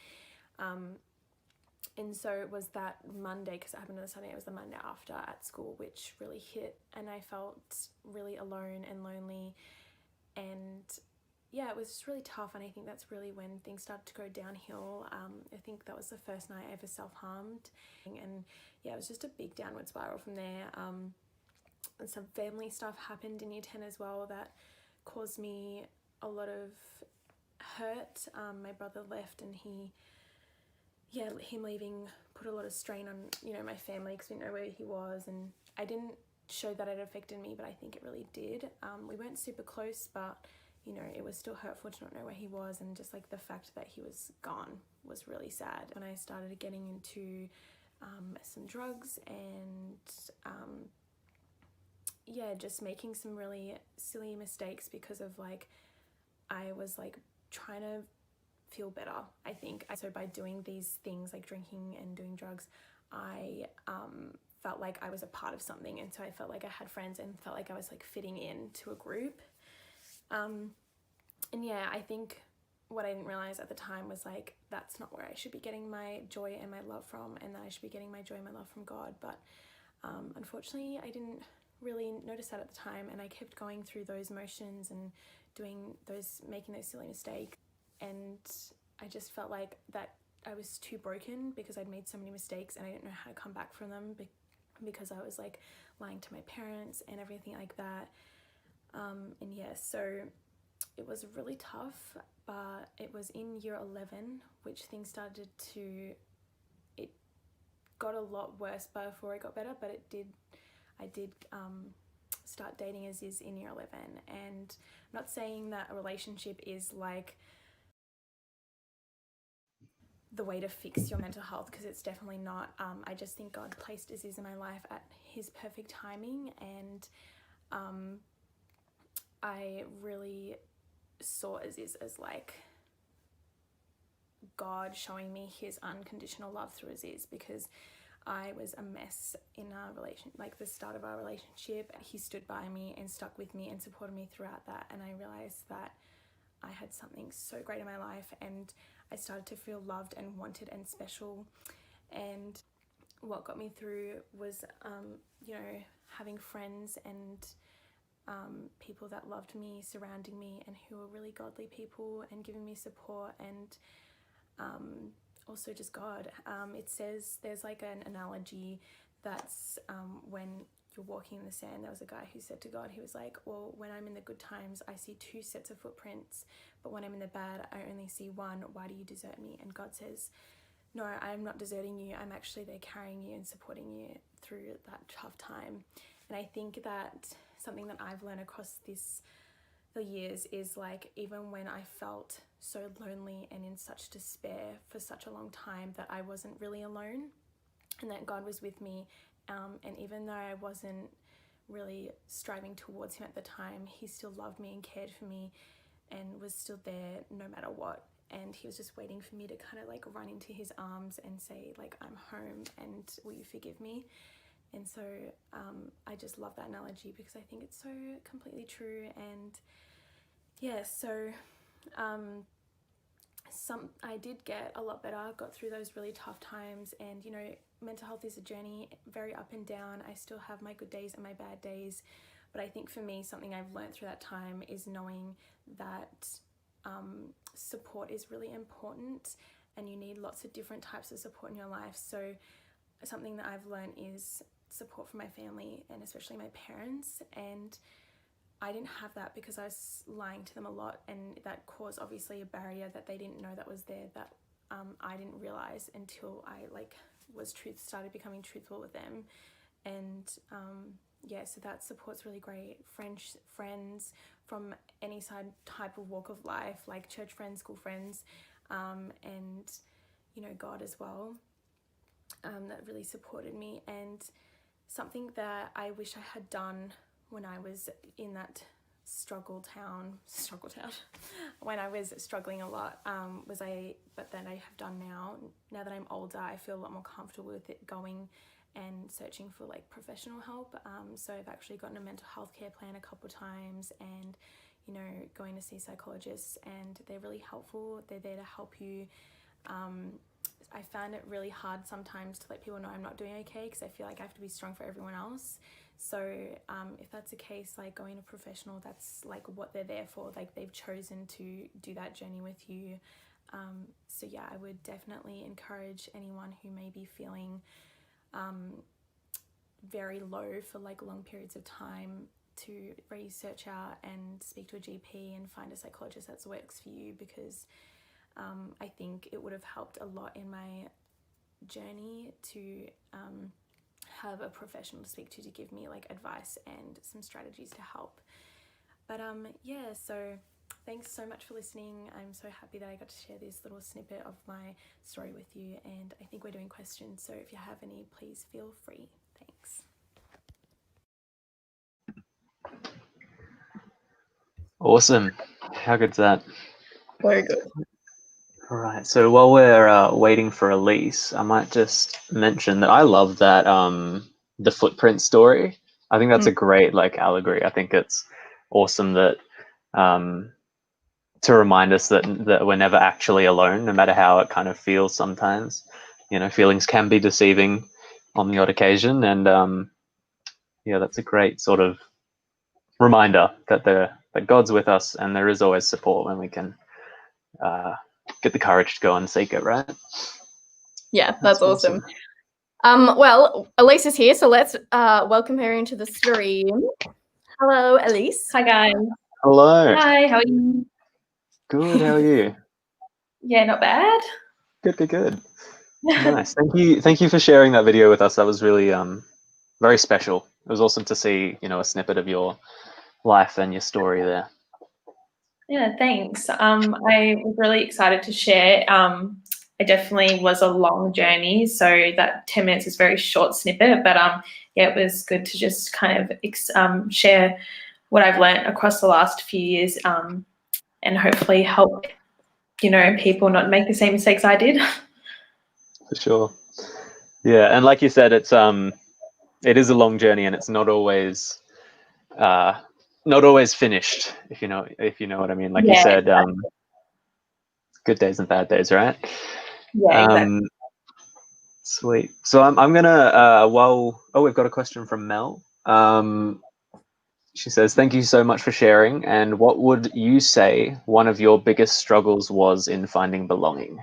And so it was that Monday, because it happened on the Sunday, it was the Monday after at school, which really hit, and I felt really alone and lonely, and yeah, it was just really tough. And I think that's really when things started to go downhill. I think that was the first night I ever self-harmed, and yeah, it was just a big downward spiral from there. And some family stuff happened in year 10 as well that caused me a lot of hurt. My brother left, and him leaving put a lot of strain on, you know, my family, because we didn't know where he was, and I didn't show that it affected me, but I think it really did. We weren't super close, but you know, it was still hurtful to not know where he was, and just like the fact that he was gone was really sad. When I started getting into some drugs and yeah, just making some really silly mistakes because of like, I was like trying to feel better, I think. So by doing these things like drinking and doing drugs, I felt like I was a part of something, and so I felt like I had friends and felt like I was like fitting in to a group. And yeah, I think what I didn't realize at the time was like, that's not where I should be getting my joy and my love from, and that I should be getting my joy and my love from God. But unfortunately, I didn't really notice that at the time, and I kept going through those motions and making those silly mistakes, and I just felt like that I was too broken because I'd made so many mistakes and I didn't know how to come back from them, because I was like lying to my parents and everything like that. And yeah, so it was really tough, but it was in year 11 which things started to, it got a lot worse before it got better, but I did start dating Aziz in year 11, and I'm not saying that a relationship is like the way to fix your mental health, because it's definitely not. I just think God placed Aziz in my life at his perfect timing, and I really saw Aziz as like God showing me his unconditional love through Aziz, because I was a mess in our relation, like the start of our relationship. He stood by me and stuck with me and supported me throughout that, and I realized that I had something so great in my life, and I started to feel loved and wanted and special. And what got me through was you know, having friends and people that loved me surrounding me, and who were really godly people and giving me support, and also just God. It says, there's like an analogy that's when you're walking in the sand, there was a guy who said to God, he was like, well, when I'm in the good times I see 2 sets of footprints, but when I'm in the bad I only see 1. Why do you desert me? And God says, no, I'm not deserting you, I'm actually there carrying you and supporting you through that tough time. And I think that something that I've learned across the years is like, even when I felt so lonely and in such despair for such a long time, that I wasn't really alone, and that God was with me. And even though I wasn't really striving towards him at the time, he still loved me and cared for me and was still there no matter what. And he was just waiting for me to kind of like run into his arms and say like, I'm home and will you forgive me? And so I just love that analogy, because I think it's so completely true. And yeah, so I did get a lot better, got through those really tough times, and you know, mental health is a journey, very up and down. I still have my good days and my bad days, but I think for me, something I've learned through that time is knowing that support is really important, and you need lots of different types of support in your life. So something that I've learned is support from my family, and especially my parents, and I didn't have that because I was lying to them a lot, and that caused obviously a barrier that they didn't know that was there, that I didn't realize until I started becoming truthful with them. And yeah, so that support's really great. Friends from any type of walk of life, like church friends, school friends, and you know, God as well, that really supported me. And something that I wish I had done when I was in that struggle town, when I was struggling a lot, but then I have done now that I'm older, I feel a lot more comfortable with it, going and searching for like professional help. So I've actually gotten a mental health care plan a couple times, and you know, going to see psychologists, and they're really helpful. They're there to help you. I found it really hard sometimes to let people know I'm not doing okay, because I feel like I have to be strong for everyone else. So if that's the case, like going to professional, that's like what they're there for. Like they've chosen to do that journey with you. So yeah, I would definitely encourage anyone who may be feeling very low for like long periods of time to research out and speak to a GP and find a psychologist that works for you, because I think it would have helped a lot in my journey to have a professional to speak to give me like advice and some strategies to help. But yeah, so thanks so much for listening. I'm so happy that I got to share this little snippet of my story with you, and I think we're doing questions, so if you have any, please feel free. Thanks. Awesome. How good's that? Very good. All right. So while we're waiting for Elise, I might just mention that I love that the footprint story. I think that's a great like allegory. I think it's awesome that to remind us that we're never actually alone, no matter how it kind of feels sometimes. You know, feelings can be deceiving on the odd occasion, and yeah, that's a great sort of reminder that that God's with us, and there is always support when we can get the courage to go and seek it, right? Yeah, that's awesome. Well, Elise is here, so let's welcome her into the stream. Hello, Elise. Hi, guys. Hello. Hi, how are you? Good, how are you? Yeah, not bad. Good. Nice. Thank you for sharing that video with us. That was really very special. It was awesome to see, you know, a snippet of your life and your story there. Yeah, thanks. I was really excited to share. It definitely was a long journey, so that 10 minutes is a very short snippet, but yeah, it was good to just kind of share what I've learned across the last few years, and hopefully help, you know, people not make the same mistakes I did. For sure. Yeah, and like you said, it is a long journey, and it's not always finished, if you know what I mean. Like you said, exactly. Good days and bad days, right? Yeah, exactly. Sweet. So I'm gonna we've got a question from Mel. She says, "Thank you so much for sharing. And what would you say one of your biggest struggles was in finding belonging?"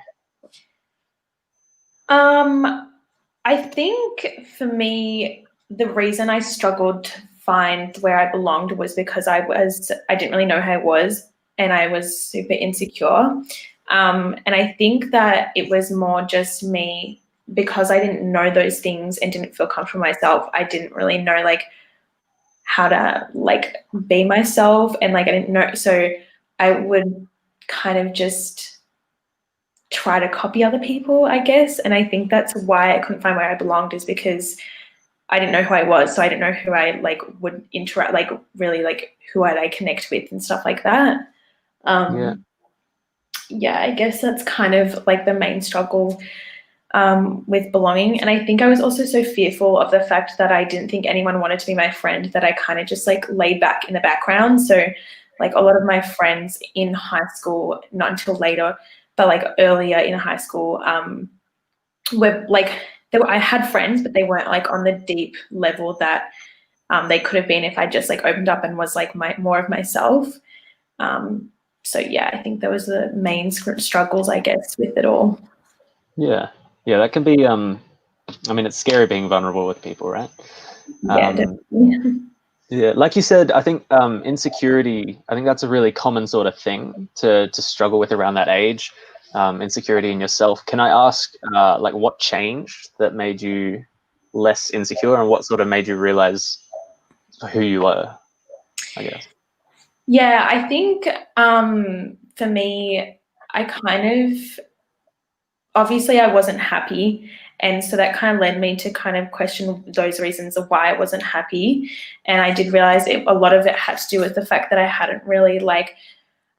I think for me, the reason I struggled to find where I belonged was because I didn't really know who I was, and I was super insecure. And I think that it was more just me, because I didn't know those things and didn't feel comfortable myself. I didn't really know like how to like be myself, and like I didn't know, so I would kind of just try to copy other people, I guess. And I think that's why I couldn't find where I belonged, is because I didn't know who I was, so I didn't know who I like would interact, like really like who I'd connect with and stuff like that. Yeah, I guess that's kind of like the main struggle with belonging. And I think I was also so fearful of the fact that I didn't think anyone wanted to be my friend, that I kind of just like laid back in the background. So like a lot of my friends in high school, not until later, but like earlier in high school, where like I had friends, but they weren't like on the deep level that they could have been if I just like opened up and was like more of myself. So yeah, I think that was the main struggles, I guess, with it all. Yeah, that can be. I mean, it's scary being vulnerable with people, right? Yeah, definitely. Yeah, like you said, I think insecurity. I think that's a really common sort of thing to struggle with around that age. Insecurity in yourself. Can I ask, like, what changed that made you less insecure, and what sort of made you realize who you were, I guess? Yeah, I think for me, I kind of, obviously I wasn't happy. And so that kind of led me to kind of question those reasons of why I wasn't happy. And I did realize a lot of it had to do with the fact that I hadn't really like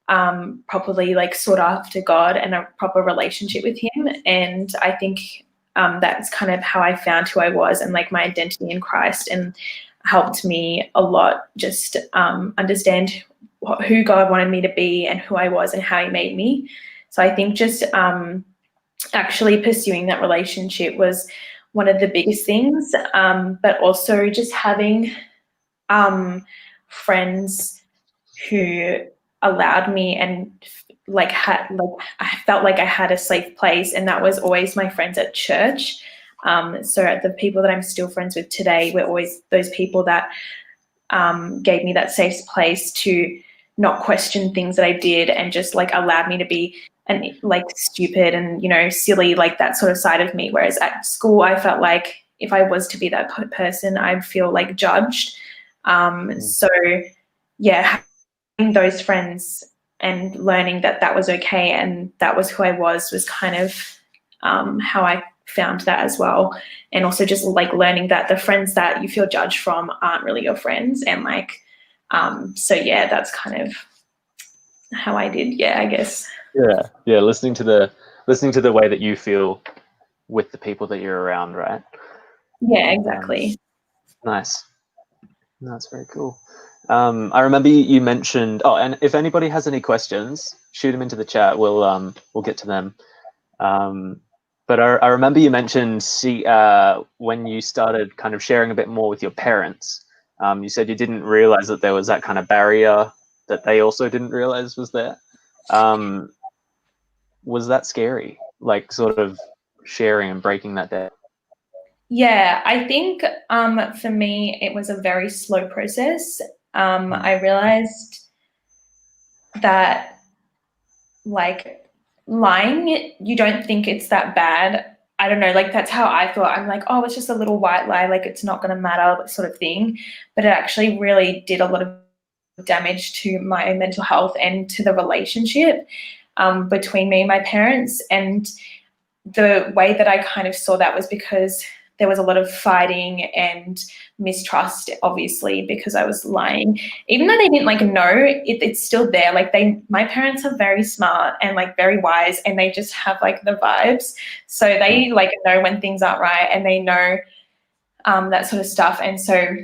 properly like sought after God and a proper relationship with him. And I think that's kind of how I found who I was and like my identity in Christ, and helped me a lot just understand who God wanted me to be and who I was and how he made me. So I think just actually pursuing that relationship was one of the biggest things, but also just having friends who allowed me and I felt like I had a safe place, and that was always my friends at church. So the people that I'm still friends with today were always those people that gave me that safe place to not question things that I did, and just like allowed me to be like stupid and, you know, silly, like that sort of side of me. Whereas at school, I felt like if I was to be that person, I'd feel like judged. So yeah, having those friends and learning that that was okay and that was who I was kind of how I found that as well. And also just like learning that the friends that you feel judged from aren't really your friends. And like, so yeah, that's kind of how I did. Yeah, I guess. Yeah. Listening to the way that you feel with the people that you're around, right? Yeah, exactly. Nice. That's very cool. I remember you mentioned. Oh, and if anybody has any questions, shoot them into the chat. We'll get to them. But I remember you mentioned when you started kind of sharing a bit more with your parents. You said you didn't realize that there was that kind of barrier that they also didn't realize was there. Was that scary? Like sort of sharing and breaking that down? Yeah, I think for me, it was a very slow process. I realized that like lying, you don't think it's that bad. I don't know, like that's how I thought. I'm like, oh, it's just a little white lie, like it's not going to matter, sort of thing. But it actually really did a lot of damage to my mental health and to the relationship between me and my parents. And the way that I kind of saw that was because there was a lot of fighting and mistrust, obviously, because I was lying. Even though they didn't like know, it's still there. Like my parents are very smart and like very wise, and they just have like the vibes. So they like know when things aren't right, and they know that sort of stuff. And so,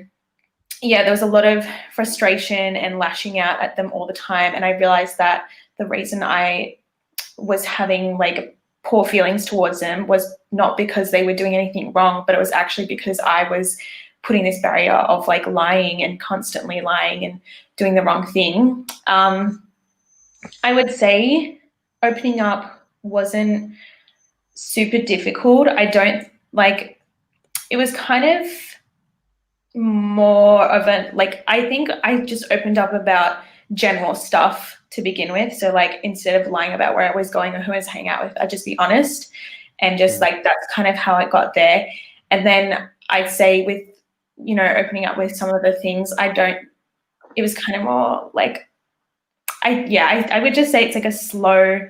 yeah, there was a lot of frustration and lashing out at them all the time. And I realized that the reason I was having like poor feelings towards them was not because they were doing anything wrong, but it was actually because I was putting this barrier of like lying and constantly lying and doing the wrong thing. I would say opening up wasn't super difficult. It was kind of more of I think I just opened up about general stuff to begin with. So like instead of lying about where I was going or who I was hanging out with, I'd just be honest, and just like that's kind of how it got there. And then I'd say with, you know, opening up with some of the things, it was kind of more like I would just say it's like a slow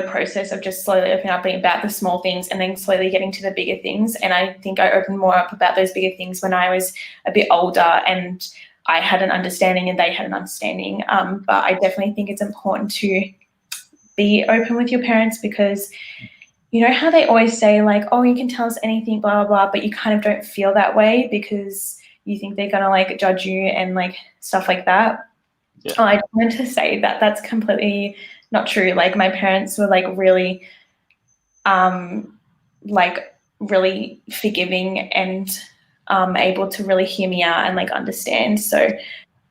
process of just slowly opening up about the small things and then slowly getting to the bigger things. And I think I opened more up about those bigger things when I was a bit older and I had an understanding and they had an understanding. But I definitely think it's important to be open with your parents, because you know how they always say like, oh, you can tell us anything, blah, blah, blah, but you kind of don't feel that way because you think they're going to like judge you and like stuff like that. Yeah. I wanted to say that that's completely not true. Like my parents were like really really forgiving and able to really hear me out and like understand. So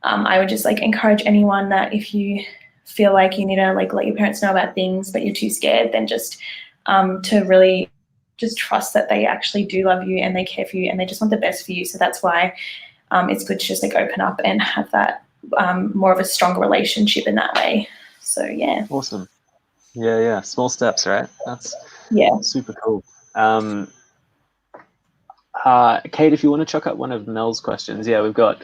I would just like encourage anyone that if you feel like you need to like let your parents know about things but you're too scared, then just to really just trust that they actually do love you and they care for you and they just want the best for you. So that's why it's good to just like open up and have that more of a stronger relationship in that way. So yeah. Awesome. Yeah. Small steps, right? That's super cool. Kate, if you want to chuck up one of Mel's questions. Yeah, we've got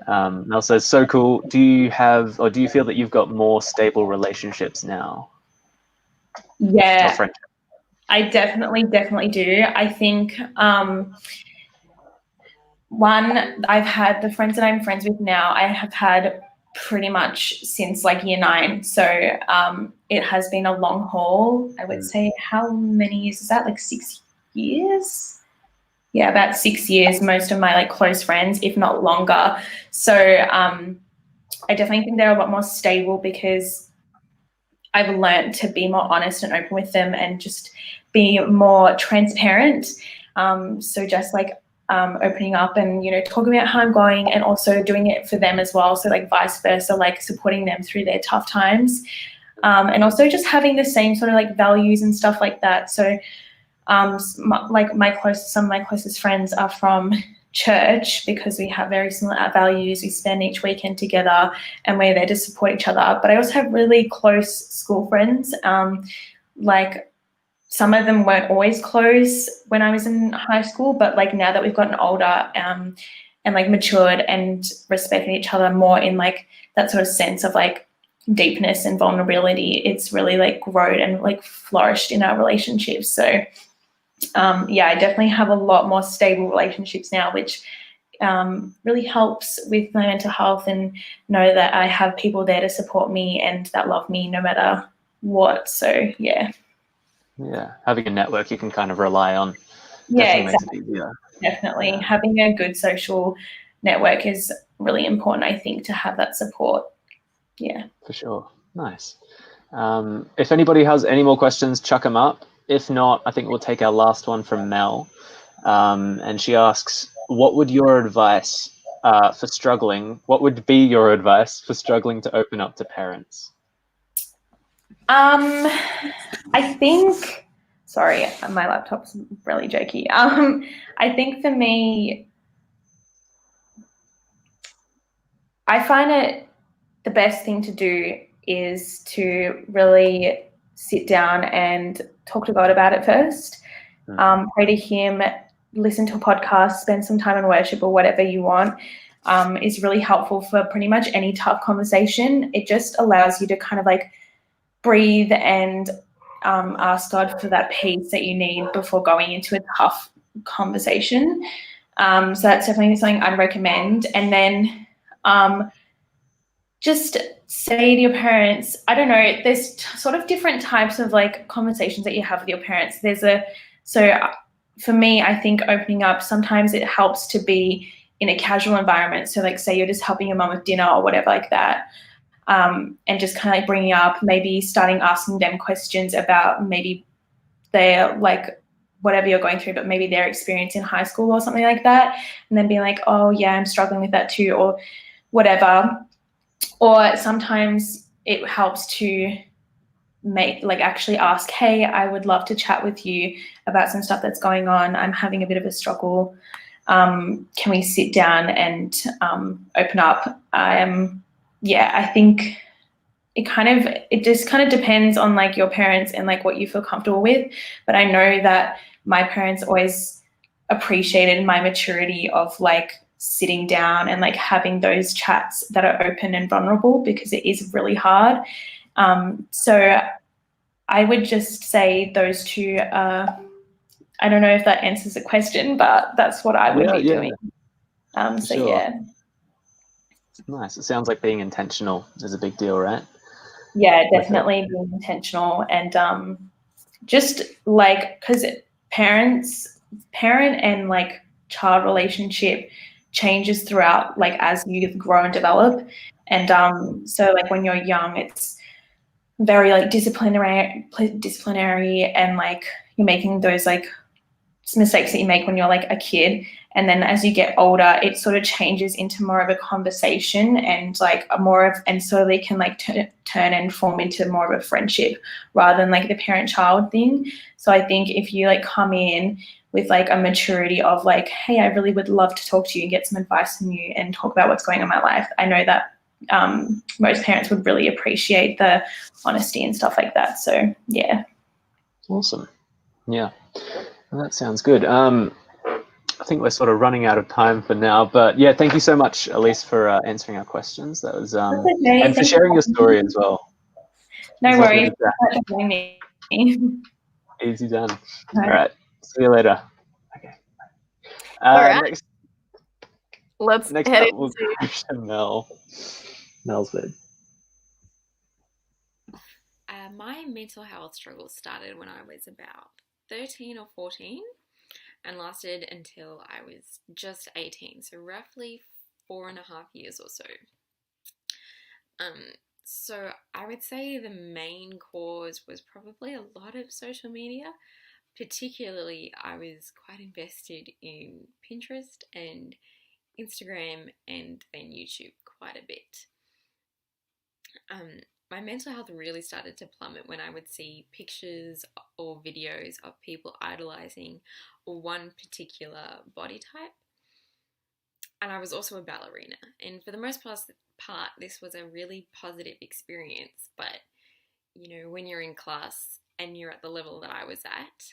Mel says, so cool. Do you feel that you've got more stable relationships now? Yeah, I definitely do. I think one, I've had the friends that I'm friends with now, I have had pretty much since like year 9. So it has been a long haul. I would say, how many years is that? Like 6 years? Yeah, about 6 years, most of my like close friends, if not longer. So I definitely think they're a lot more stable because I've learned to be more honest and open with them and just be more transparent. So just like opening up and, you know, talking about how I'm going and also doing it for them as well. So like vice versa, like supporting them through their tough times. And also just having the same sort of like values and stuff like that. So some of my closest friends are from church because we have very similar values. We spend each weekend together and we're there to support each other. But I also have really close school friends. Like some of them weren't always close when I was in high school, but like now that we've gotten older and like matured and respecting each other more in like that sort of sense of like deepness and vulnerability, it's really like grown and like flourished in our relationships. So I definitely have a lot more stable relationships now, which really helps with my mental health and know that I have people there to support me and that love me no matter what. So yeah, having a network you can kind of rely on exactly. makes it easier. Definitely having a good social network is really important, I think, to have that support. Yeah, for sure. Nice. If anybody has any more questions, chuck them up. If not, I think we'll take our last one from Mel. And she asks, what would be your advice for struggling to open up to parents? I think, sorry, my laptop's really jokey. I think for me, I find it the best thing to do is to really sit down and talk to God about it first. Pray to Him, listen to a podcast, spend some time in worship or whatever you want is really helpful for pretty much any tough conversation. It just allows you to kind of like breathe and ask God for that peace that you need before going into a tough conversation. So that's definitely something I'd recommend. And then just say to your parents, I don't know, there's sort of different types of like conversations that you have with your parents. So for me, I think opening up, sometimes it helps to be in a casual environment. So like say you're just helping your mum with dinner or whatever like that. And just kind of like bringing up, maybe starting asking them questions about maybe their like whatever you're going through, but maybe their experience in high school or something like that. And then being like, oh yeah, I'm struggling with that too, or whatever. Or sometimes it helps to actually ask, hey, I would love to chat with you about some stuff that's going on. I'm having a bit of a struggle. Can we sit down and open up? I think it just kind of depends on like your parents and like what you feel comfortable with. But I know that my parents always appreciated my maturity of like sitting down and like having those chats that are open and vulnerable, because it is really hard. So I would just say those two. I don't know if that answers the question, but that's what I would be doing. Sure. Yeah. Nice. It sounds like being intentional is a big deal, right? Yeah, definitely being intentional and just like, because parent and like child relationship changes throughout, like as you grow and develop. And so like when you're young, it's very like disciplinary, and like you're making those like mistakes that you make when you're like a kid, and then as you get older it sort of changes into more of a conversation and like a more of, and slowly can like turn and form into more of a friendship rather than like the parent-child thing. So I think if you like come in with like a maturity of like, hey, I really would love to talk to you and get some advice from you and talk about what's going on in my life, I know that most parents would really appreciate the honesty and stuff like that. So yeah. Awesome. Yeah, well, that sounds good. I think we're sort of running out of time for now, but yeah, thank you so much, Elise, for answering our questions. That was okay. and for sharing your story as well. No worries. Easy done. All right. See you later. Okay. All right. Next head up, into we'll go to Mel. Mel's bed. My mental health struggles started when I was about 13 or 14 and lasted until I was just 18, so roughly 4.5 years or so. So I would say the main cause was probably a lot of social media. Particularly, I was quite invested in Pinterest and Instagram and then YouTube quite a bit. My mental health really started to plummet when I would see pictures or videos of people idolizing one particular body type. And I was also a ballerina. And for the most part, this was a really positive experience. But, you know, when you're in class and you're at the level that I was at,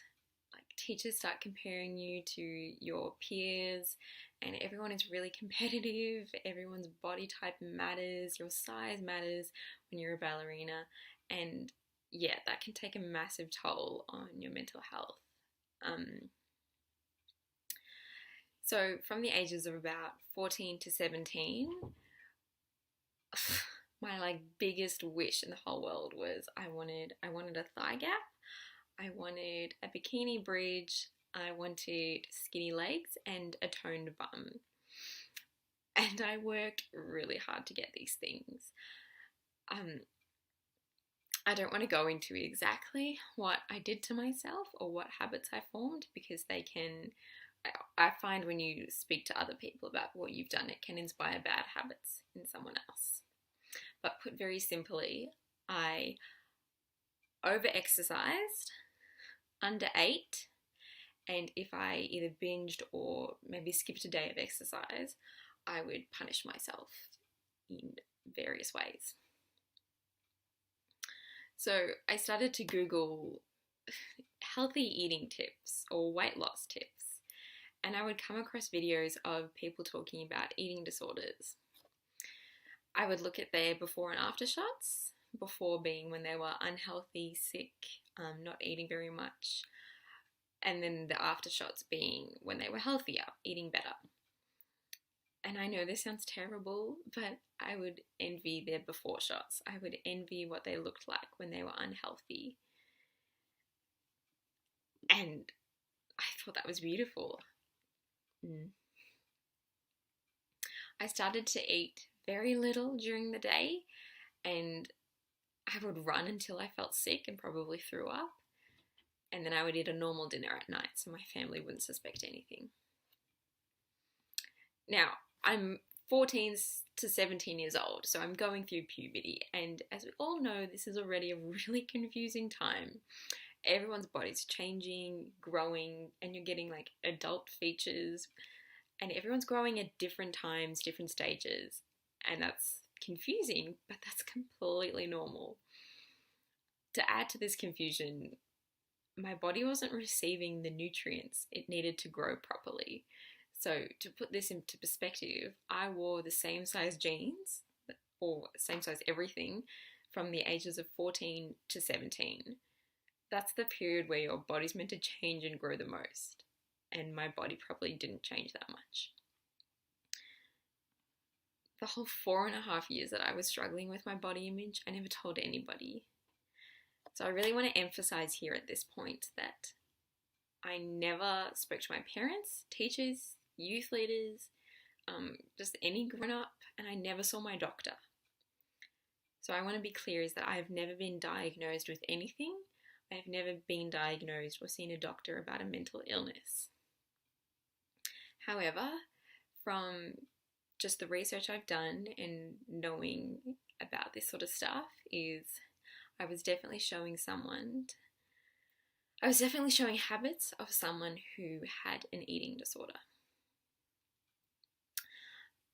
like teachers start comparing you to your peers and everyone is really competitive. Everyone's body type matters. Your size matters when you're a ballerina. And yeah, that can take a massive toll on your mental health. So from the ages of about 14 to 17, my like biggest wish in the whole world was I wanted a thigh gap. I wanted a bikini bridge. I wanted skinny legs and a toned bum. And I worked really hard to get these things. I don't want to go into exactly what I did to myself or what habits I formed because I find when you speak to other people about what you've done, it can inspire bad habits in someone else. But put very simply, I over-exercised, under-ate, and if I either binged or maybe skipped a day of exercise, I would punish myself in various ways. So I started to Google healthy eating tips or weight loss tips, and I would come across videos of people talking about eating disorders. I would look at their before and after shots, before being when they were unhealthy, sick, not eating very much, and then the after shots being when they were healthier, eating better. And I know this sounds terrible, but I would envy their before shots. I would envy what they looked like when they were unhealthy. And I thought that was beautiful. I started to eat very little during the day, and I would run until I felt sick and probably threw up. And then I would eat a normal dinner at night so my family wouldn't suspect anything. Now, I'm 14 to 17 years old, so I'm going through puberty, and as we all know, this is already a really confusing time. Everyone's body's changing, growing, and you're getting like adult features, and everyone's growing at different times, different stages, and that's confusing, but that's completely normal. To add to this confusion, my body wasn't receiving the nutrients it needed to grow properly. So to put this into perspective, I wore the same size jeans or same size everything from the ages of 14 to 17. That's the period where your body's meant to change and grow the most. And my body probably didn't change that much. The whole 4.5 years that I was struggling with my body image, I never told anybody. So I really want to emphasize here at this point that I never spoke to my parents, teachers, youth leaders, just any grown-up, and I never saw my doctor. So I want to be clear is that I've never been diagnosed with anything. I've never been diagnosed or seen a doctor about a mental illness. However, from just the research I've done and knowing about this sort of stuff is I was definitely showing habits of someone who had an eating disorder.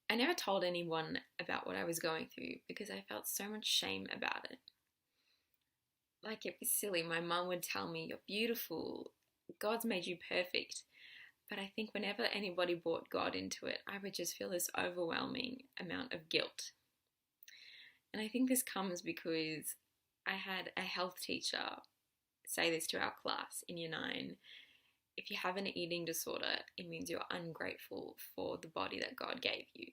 I never told anyone about what I was going through because I felt so much shame about it. Like, it was silly. My mum would tell me, "You're beautiful. God's made you perfect." But I think whenever anybody brought God into it, I would just feel this overwhelming amount of guilt. And I think this comes because I had a health teacher say this to our class in year 9. If you have an eating disorder, it means you're ungrateful for the body that God gave you.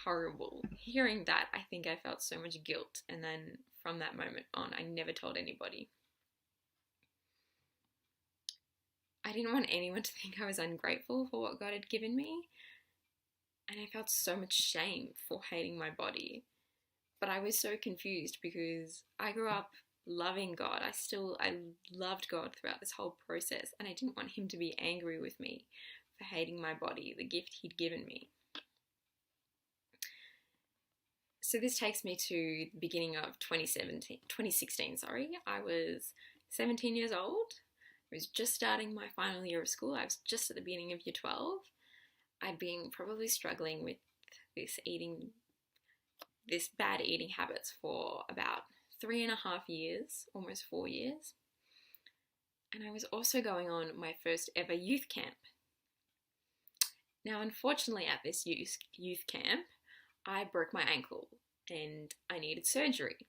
Horrible. Hearing that, I think I felt so much guilt, and then from that moment on, I never told anybody. I didn't want anyone to think I was ungrateful for what God had given me, and I felt so much shame for hating my body. But I was so confused because I grew up loving God. I loved God throughout this whole process, and I didn't want him to be angry with me for hating my body, the gift he'd given me. So this takes me to the beginning of 2016. I was 17 years old. I was just starting my final year of school. I was just at the beginning of year 12. I'd been probably struggling with this bad eating habits for about 3.5 years, almost 4 years. And I was also going on my first ever youth camp. Now, unfortunately, at this youth camp, I broke my ankle and I needed surgery.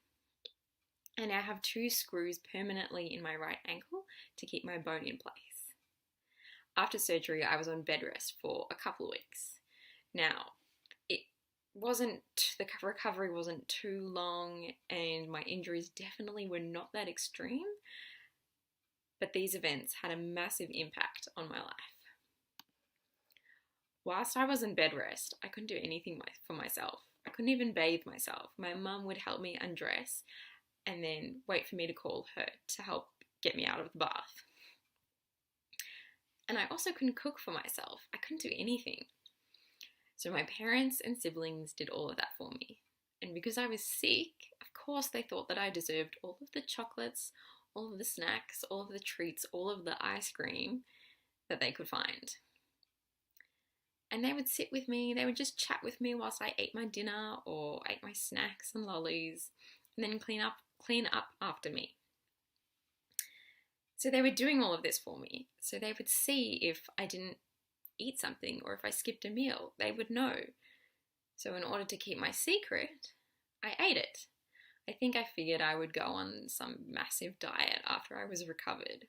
And I have 2 screws permanently in my right ankle to keep my bone in place. After surgery, I was on bed rest for a couple of weeks. Now, the recovery wasn't too long, and my injuries definitely were not that extreme, but these events had a massive impact on my life. Whilst I was in bed rest, I couldn't do anything for myself. I couldn't even bathe myself. My mum would help me undress and then wait for me to call her to help get me out of the bath. And I also couldn't cook for myself. I couldn't do anything. So my parents and siblings did all of that for me. And because I was sick, of course they thought that I deserved all of the chocolates, all of the snacks, all of the treats, all of the ice cream that they could find. And they would sit with me, they would just chat with me whilst I ate my dinner or ate my snacks and lollies, and then clean up after me. So they were doing all of this for me. So they would see if I didn't eat something or if I skipped a meal, they would know. So in order to keep my secret, I ate it. I think I figured I would go on some massive diet after I was recovered.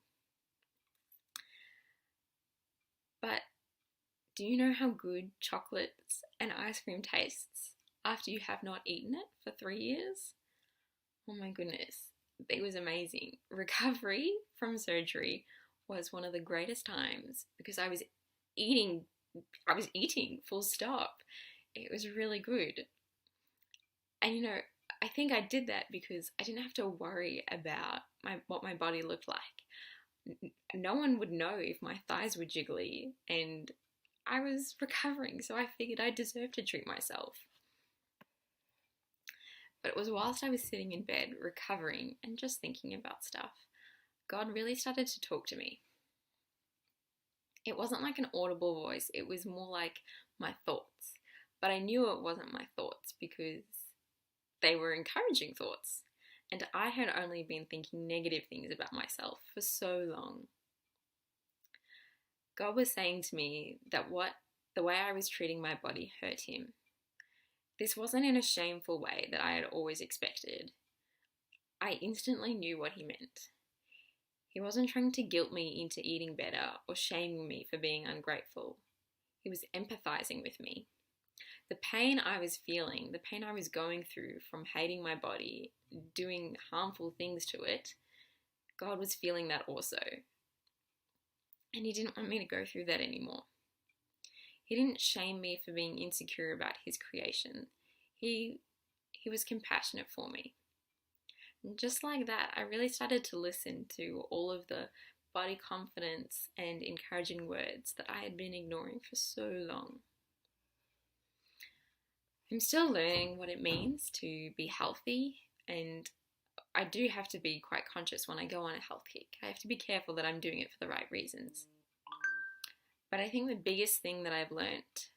But do you know how good chocolates and ice cream tastes after you have not eaten it for 3 years? Oh my goodness, it was amazing. Recovery from surgery was one of the greatest times because I was eating full stop. It was really good. And I think I did that because I didn't have to worry about what my body looked like. No one would know if my thighs were jiggly, and I was recovering, so I figured I deserved to treat myself. But it was whilst I was sitting in bed, recovering, and just thinking about stuff, God really started to talk to me. It wasn't like an audible voice, it was more like my thoughts. But I knew it wasn't my thoughts because they were encouraging thoughts. And I had only been thinking negative things about myself for so long. God was saying to me that the way I was treating my body hurt him. This wasn't in a shameful way that I had always expected. I instantly knew what he meant. He wasn't trying to guilt me into eating better or shaming me for being ungrateful. He was empathizing with me. The pain I was feeling, the pain I was going through from hating my body, doing harmful things to it, God was feeling that also. And he didn't want me to go through that anymore. He didn't shame me for being insecure about his creation. He was compassionate for me. And just like that, I really started to listen to all of the body confidence and encouraging words that I had been ignoring for so long. I'm still learning what it means to be healthy, and I do have to be quite conscious when I go on a health kick. I have to be careful that I'm doing it for the right reasons. But I think the biggest thing that I've learnt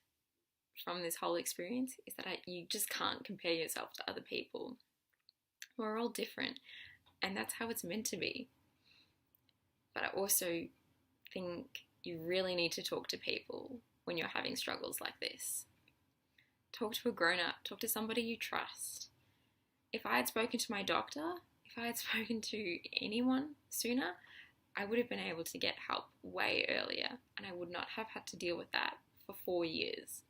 from this whole experience is that you just can't compare yourself to other people. We're all different, and that's how it's meant to be. But I also think you really need to talk to people when you're having struggles like this. Talk to a grown-up, talk to somebody you trust. If I had spoken to my doctor, if I had spoken to anyone sooner, I would have been able to get help way earlier, and I would not have had to deal with that for 4 years.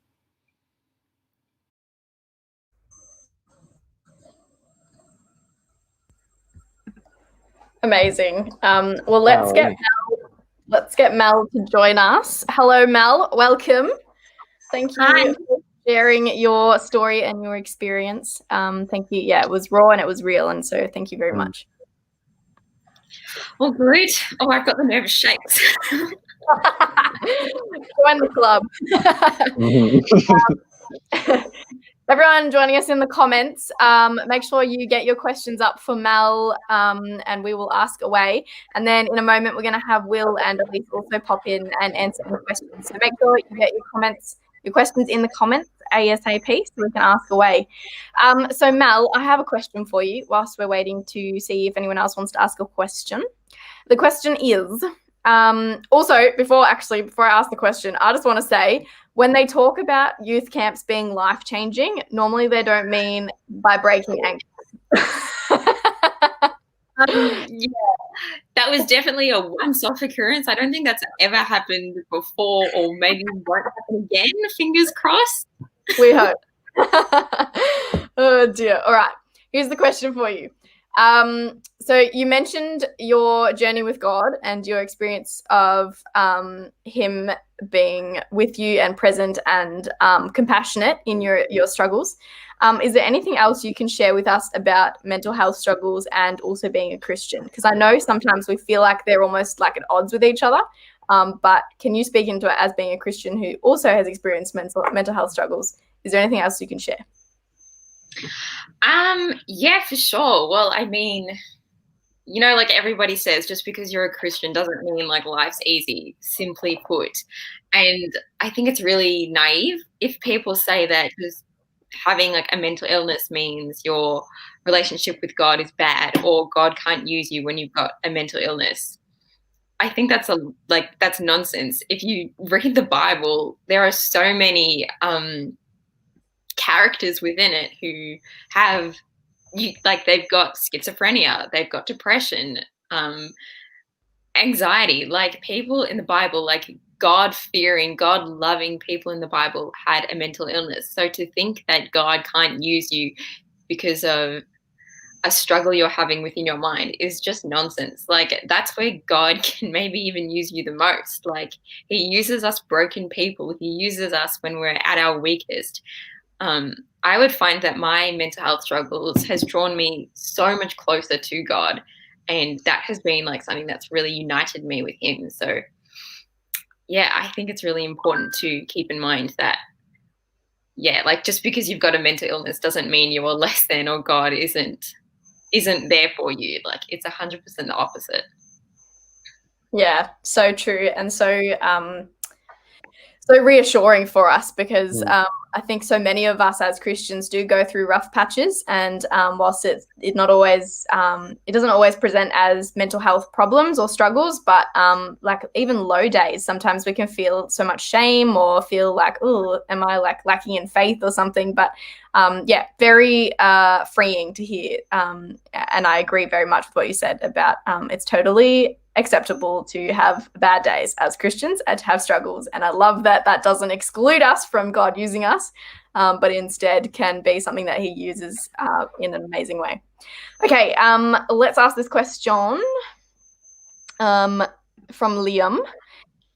Amazing. Well, let's get Mel to join us. Hello, Mel. Welcome. Thank you for sharing your story and your experience. Thank you. Yeah, it was raw and it was real, and so thank you very much. Well, good. Oh, I've got the nervous shakes. Join the club. Everyone joining us in the comments, make sure you get your questions up for Mel, and we will ask away. And then in a moment, we're going to have Will and Elise also pop in and answer the questions. So make sure you get your questions in the comments ASAP so we can ask away. So Mel, I have a question for you whilst we're waiting to see if anyone else wants to ask a question. The question is, also, before I ask the question, I just want to say, when they talk about youth camps being life-changing, normally they don't mean by breaking ankles. Yeah, that was definitely a once-off occurrence. I don't think that's ever happened before, or maybe won't happen again. Fingers crossed. We hope. Oh dear. All right. Here's the question for you. So you mentioned your journey with God and your experience of him being with you and present and compassionate in your struggles. Is there anything else you can share with us about mental health struggles and also being a Christian? Because I know sometimes we feel like they're almost like at odds with each other. But can you speak into it as being a Christian who also has experienced mental health struggles? Is there anything else you can share? Yeah, for sure. Well, I mean, you know, like everybody says, just because you're a Christian doesn't mean like life's easy, simply put. And I think it's really naive if people say that just having like a mental illness means your relationship with God is bad or God can't use you when you've got a mental illness. I think that's nonsense. If you read the Bible, there are so many characters within it who have they've got schizophrenia, they've got depression, anxiety. Like people in the Bible, like God-fearing, God-loving people in the Bible had a mental illness. So to think that God can't use you because of a struggle you're having within your mind is just nonsense. Like that's where God can maybe even use you the most. Like he uses us broken people. He uses us when we're at our weakest. I would find that my mental health struggles has drawn me so much closer to God, and that has been like something that's really united me with him. So yeah, I think it's really important to keep in mind that, yeah, like just because you've got a mental illness doesn't mean you are less than or God isn't there for you. Like it's 100% the opposite. Yeah, so true. And so reassuring for us because I think so many of us as Christians do go through rough patches, and whilst it doesn't always present as mental health problems or struggles, but like even low days, sometimes we can feel so much shame or feel like, oh, am I like lacking in faith or something? But yeah, very freeing to hear. And I agree very much with what you said about it's totally acceptable to have bad days as Christians and to have struggles. And I love that that doesn't exclude us from God using us, but instead can be something that he uses in an amazing way. Okay, let's ask this question from Liam.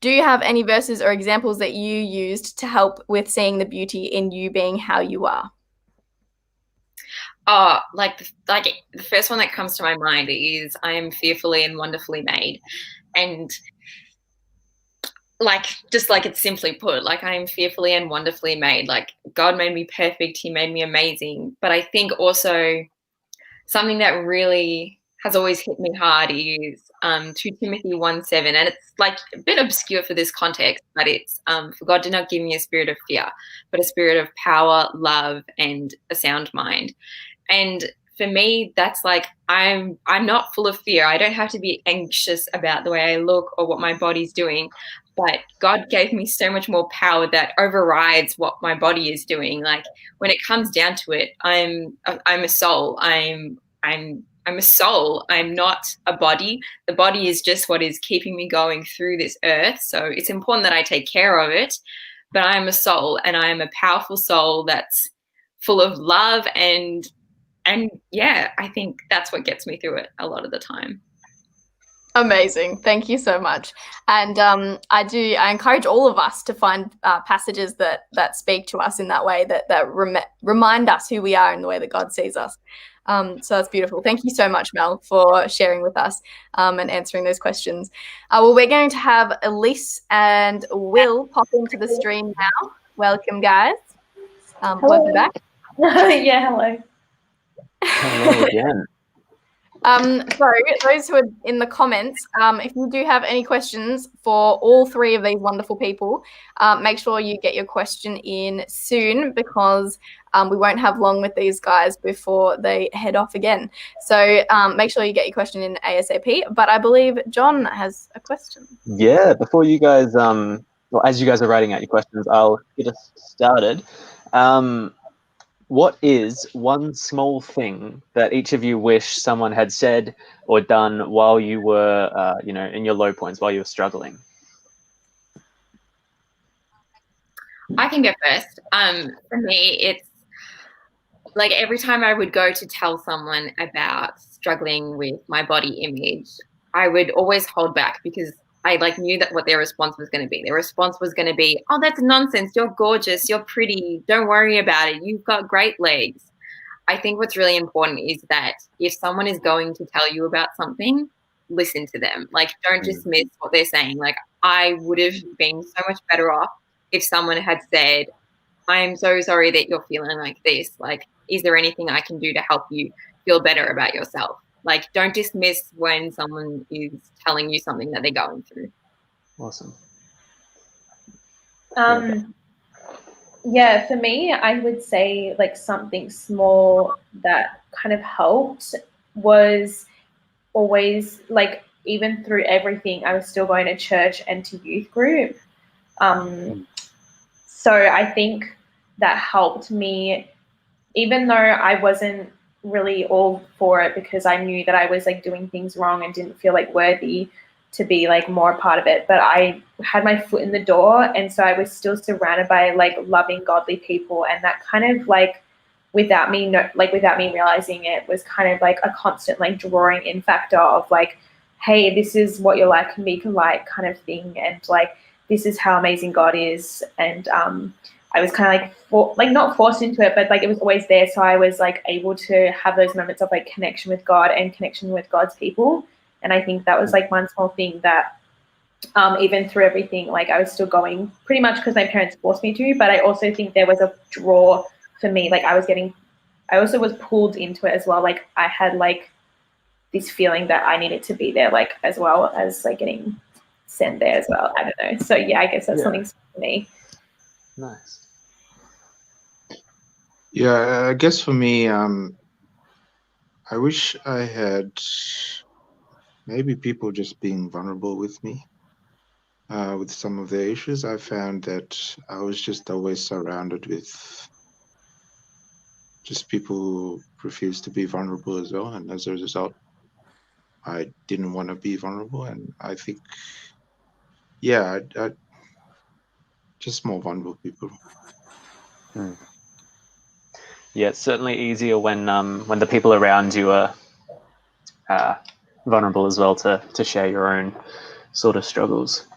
do you have any verses or examples that you used to help with seeing the beauty in you being how you are? Oh, like the first one that comes to my mind is I am fearfully and wonderfully made. And like, just like it's simply put, like I am fearfully and wonderfully made. Like God made me perfect. He made me amazing. But I think also something that really has always hit me hard is 2 Timothy 1:7. And it's like a bit obscure for this context, but it's for God did not give me a spirit of fear, but a spirit of power, love, and a sound mind. And for me, that's like I'm not full of fear. I don't have to be anxious about the way I look or what my body's doing. But God gave me so much more power that overrides what my body is doing. Like when it comes down to it, I'm a soul. I'm a soul. I'm not a body. The body is just what is keeping me going through this earth. So it's important that I take care of it. But I am a soul, and I am a powerful soul that's full of love and yeah, I think that's what gets me through it a lot of the time. Amazing. Thank you so much. And I encourage all of us to find passages that speak to us in that way, that remind us who we are in the way that God sees us. So that's beautiful. Thank you so much, Mel, for sharing with us and answering those questions. Well, we're going to have Elise and Will pop into the stream now. Welcome, guys. Welcome back. Yeah, hello. Hello again. So those who are in the comments, if you do have any questions for all three of these wonderful people, make sure you get your question in soon, because we won't have long with these guys before they head off again. So make sure you get your question in ASAP. But I believe John has a question. Yeah, before you guys, well, as you guys are writing out your questions, I'll get us started. What is one small thing that each of you wish someone had said or done while you were, in your low points, while you were struggling? I can go first. For me, it's like every time I would go to tell someone about struggling with my body image, I would always hold back because I knew that what their response was going to be. Their response was going to be, "Oh, that's nonsense. You're gorgeous. You're pretty. Don't worry about it. You've got great legs." I think what's really important is that if someone is going to tell you about something, listen to them. Like, don't dismiss what they're saying. Like, I would have been so much better off if someone had said, "I'm so sorry that you're feeling like this. Like, is there anything I can do to help you feel better about yourself?" Like, don't dismiss when someone is telling you something that they're going through. Awesome. Yeah, for me, I would say something small that kind of helped was always even through everything, I was still going to church and to youth group. So I think that helped me, even though I wasn't really all for it, because I knew that I was doing things wrong and didn't feel worthy to be more a part of it. But I had my foot in the door, and so I was still surrounded by loving godly people, and that kind of without me realizing it was kind of a constant drawing in factor of hey, this is what your life can be like kind of thing, and this is how amazing God is. And I was kind of not forced into it, but it was always there. So I was able to have those moments of connection with God and connection with God's people. And I think that was one small thing that even through everything, I was still going pretty much because my parents forced me to, but I also think there was a draw for me. I also was pulled into it as well. I had this feeling that I needed to be there, as well as getting sent there as well. I don't know. So yeah, I guess that's something for me. Nice. Yeah, I guess for me, I wish I had maybe people just being vulnerable with me. With some of their issues, I found that I was just always surrounded with just people who refused to be vulnerable as well. And as a result, I didn't want to be vulnerable. And I think, yeah, I just more vulnerable people. Yeah, it's certainly easier when the people around you are vulnerable as well to share your own sort of struggles.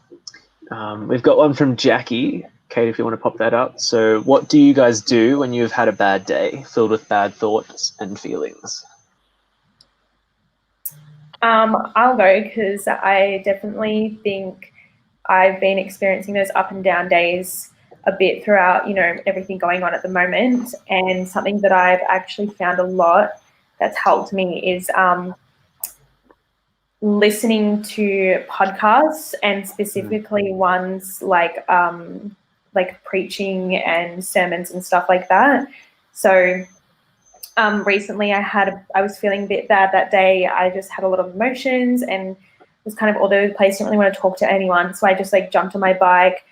We've got one from Jackie. Kate, if you want to pop that up. So what do you guys do when you've had a bad day filled with bad thoughts and feelings? I'll go because I definitely think I've been experiencing those up and down days a bit throughout, everything going on at the moment. And something that I've actually found a lot that's helped me is listening to podcasts, and specifically ones like preaching and sermons and stuff like that. So recently I was feeling a bit bad that day. I just had a lot of emotions and was kind of all over the place. Didn't really want to talk to anyone. So I just jumped on my bike,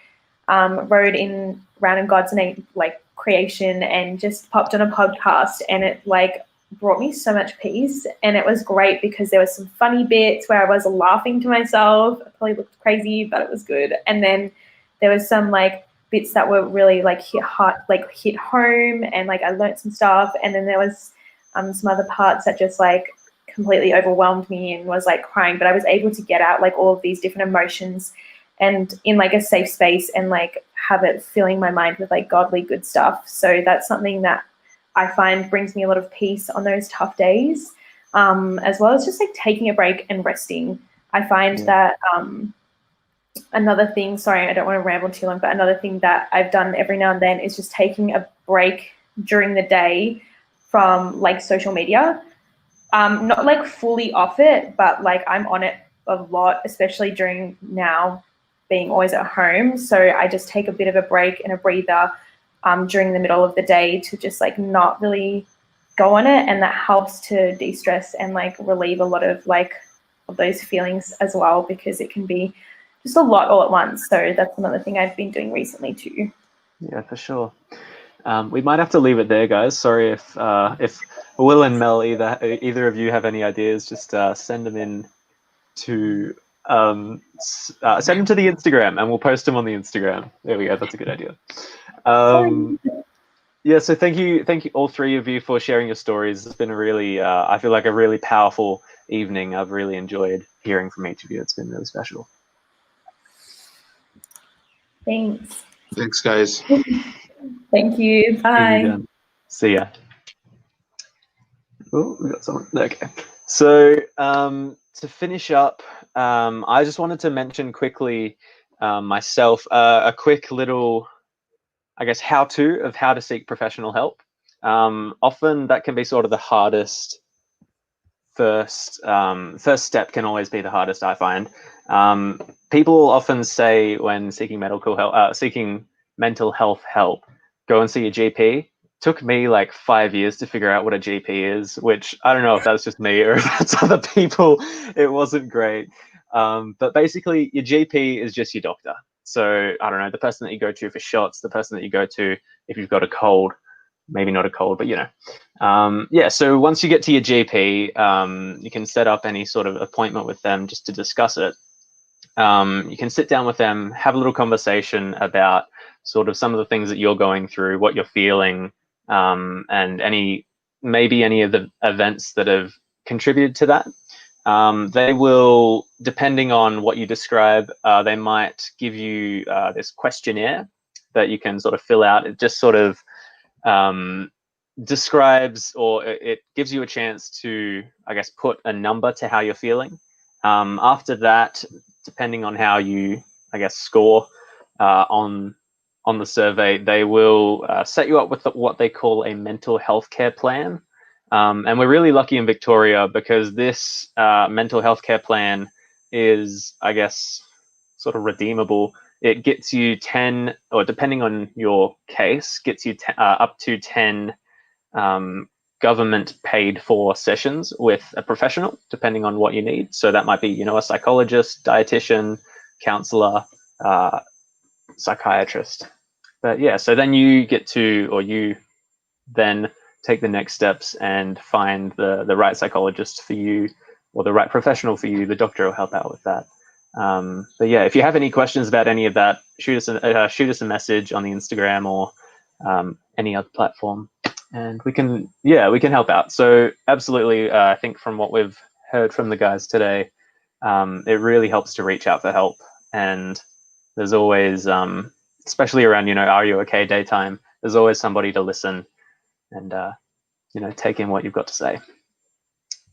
rode in around in God's name, creation, and just popped on a podcast, and it brought me so much peace. And it was great because there was some funny bits where I was laughing to myself. I probably looked crazy, but it was good. And then there was some bits that were really hit home, and I learned some stuff. And then there was some other parts that just completely overwhelmed me and was crying, but I was able to get out all of these different emotions and in a safe space, and have it filling my mind with godly good stuff. So that's something that I find brings me a lot of peace on those tough days, as well as just taking a break and resting. I find that another thing, sorry, I don't want to ramble too long, but another thing that I've done every now and then is just taking a break during the day from social media. Not fully off it, but I'm on it a lot, especially during now being always at home. So I just take a bit of a break and a breather during the middle of the day to just not really go on it, and that helps to de-stress and relieve a lot of of those feelings as well, because it can be just a lot all at once. So that's another thing I've been doing recently too. Yeah, for sure. We might have to leave it there, guys. Sorry if Will and Mel, either of you have any ideas, just send them in to send them to the Instagram, and we'll post them on the Instagram. There we go. That's a good idea. Yeah. So thank you, all three of you, for sharing your stories. It's been a really, I feel like a really powerful evening. I've really enjoyed hearing from each of you. It's been really special. Thanks. Thanks, guys. Thank you. Bye. See ya. Oh, we got someone. Okay. So to finish up, I just wanted to mention quickly myself a quick little, I guess, how-to of how to seek professional help. Often that can be sort of the hardest. First step can always be the hardest, I find. People often say when seeking mental health help, go and see a GP. Took me 5 years to figure out what a GP is, which I don't know if that's just me or if that's other people. It wasn't great. But basically, your GP is just your doctor. So I don't know, the person that you go to for shots, the person that you go to if you've got a cold, maybe not a cold, but yeah. So once you get to your GP, you can set up any sort of appointment with them just to discuss it. You can sit down with them, have a little conversation about sort of some of the things that you're going through, what you're feeling, and maybe any of the events that have contributed to that. They will, depending on what you describe, they might give you this questionnaire that you can sort of fill out. It just sort of describes, or it gives you a chance to, I guess, put a number to how you're feeling. After that, depending on how you, I guess, score on the survey, they will set you up with what they call a mental health care plan. And we're really lucky in Victoria because this mental health care plan is, I guess, sort of redeemable. It gets you 10, or depending on your case, gets you up to 10 government paid for sessions with a professional, depending on what you need. So that might be, a psychologist, dietitian, counselor, psychiatrist. But yeah, so then you then take the next steps and find the right psychologist for you, or the right professional for you. The doctor will help out with that. But yeah, if you have any questions about any of that, shoot us a message on the Instagram or any other platform, and we can help out. So absolutely, I think from what we've heard from the guys today, it really helps to reach out for help. And there's always, especially around, Are You Okay daytime, there's always somebody to listen and, take in what you've got to say.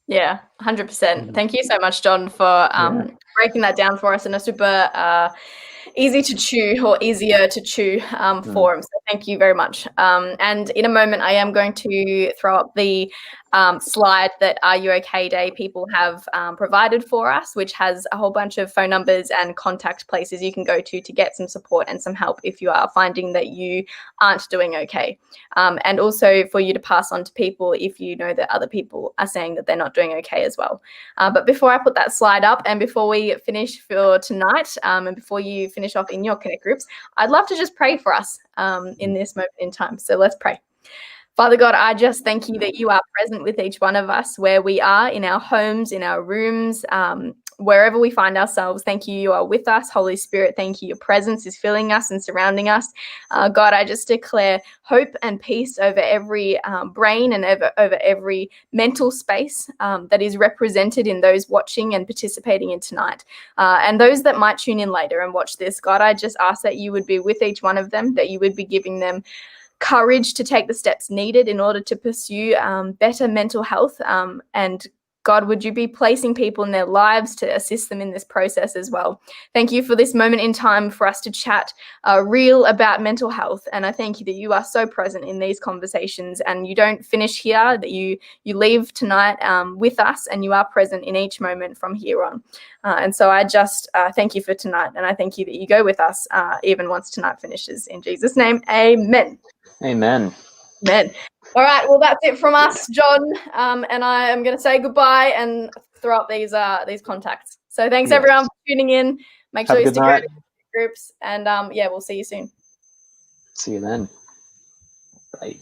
Yeah, 100%. Thank you so much, John, for breaking that down for us in a super easy to chew or easier to chew forum. So thank you very much. And in a moment, I am going to throw up the slide that Are You Okay Day people have provided for us, which has a whole bunch of phone numbers and contact places you can go to get some support and some help if you are finding that you aren't doing okay. And also for you to pass on to people if you know that other people are saying that they're not doing okay as well. But before I put that slide up and before we finish for tonight and before you finish off in your Connect groups, I'd love to just pray for us in this moment in time. So let's pray. Father God, I just thank you that you are present with each one of us where we are, in our homes, in our rooms, wherever we find ourselves. Thank you are with us. Holy Spirit, thank you. Your presence is filling us and surrounding us. God, I just declare hope and peace over every brain and over every mental space that is represented in those watching and participating in tonight. And those that might tune in later and watch this, God, I just ask that you would be with each one of them, that you would be giving them courage to take the steps needed in order to pursue better mental health. And God, would you be placing people in their lives to assist them in this process as well? Thank you for this moment in time for us to chat real about mental health. And I thank you that you are so present in these conversations and you don't finish here, that you leave tonight with us and you are present in each moment from here on. And so I just thank you for tonight. And I thank you that you go with us even once tonight finishes. In Jesus' name, amen. Amen. Amen. All right, well, that's it from us, John. And I am going to say goodbye and throw up these contacts. So thanks, everyone, for tuning in. Make sure you stick around in groups. And, we'll see you soon. See you then. Bye.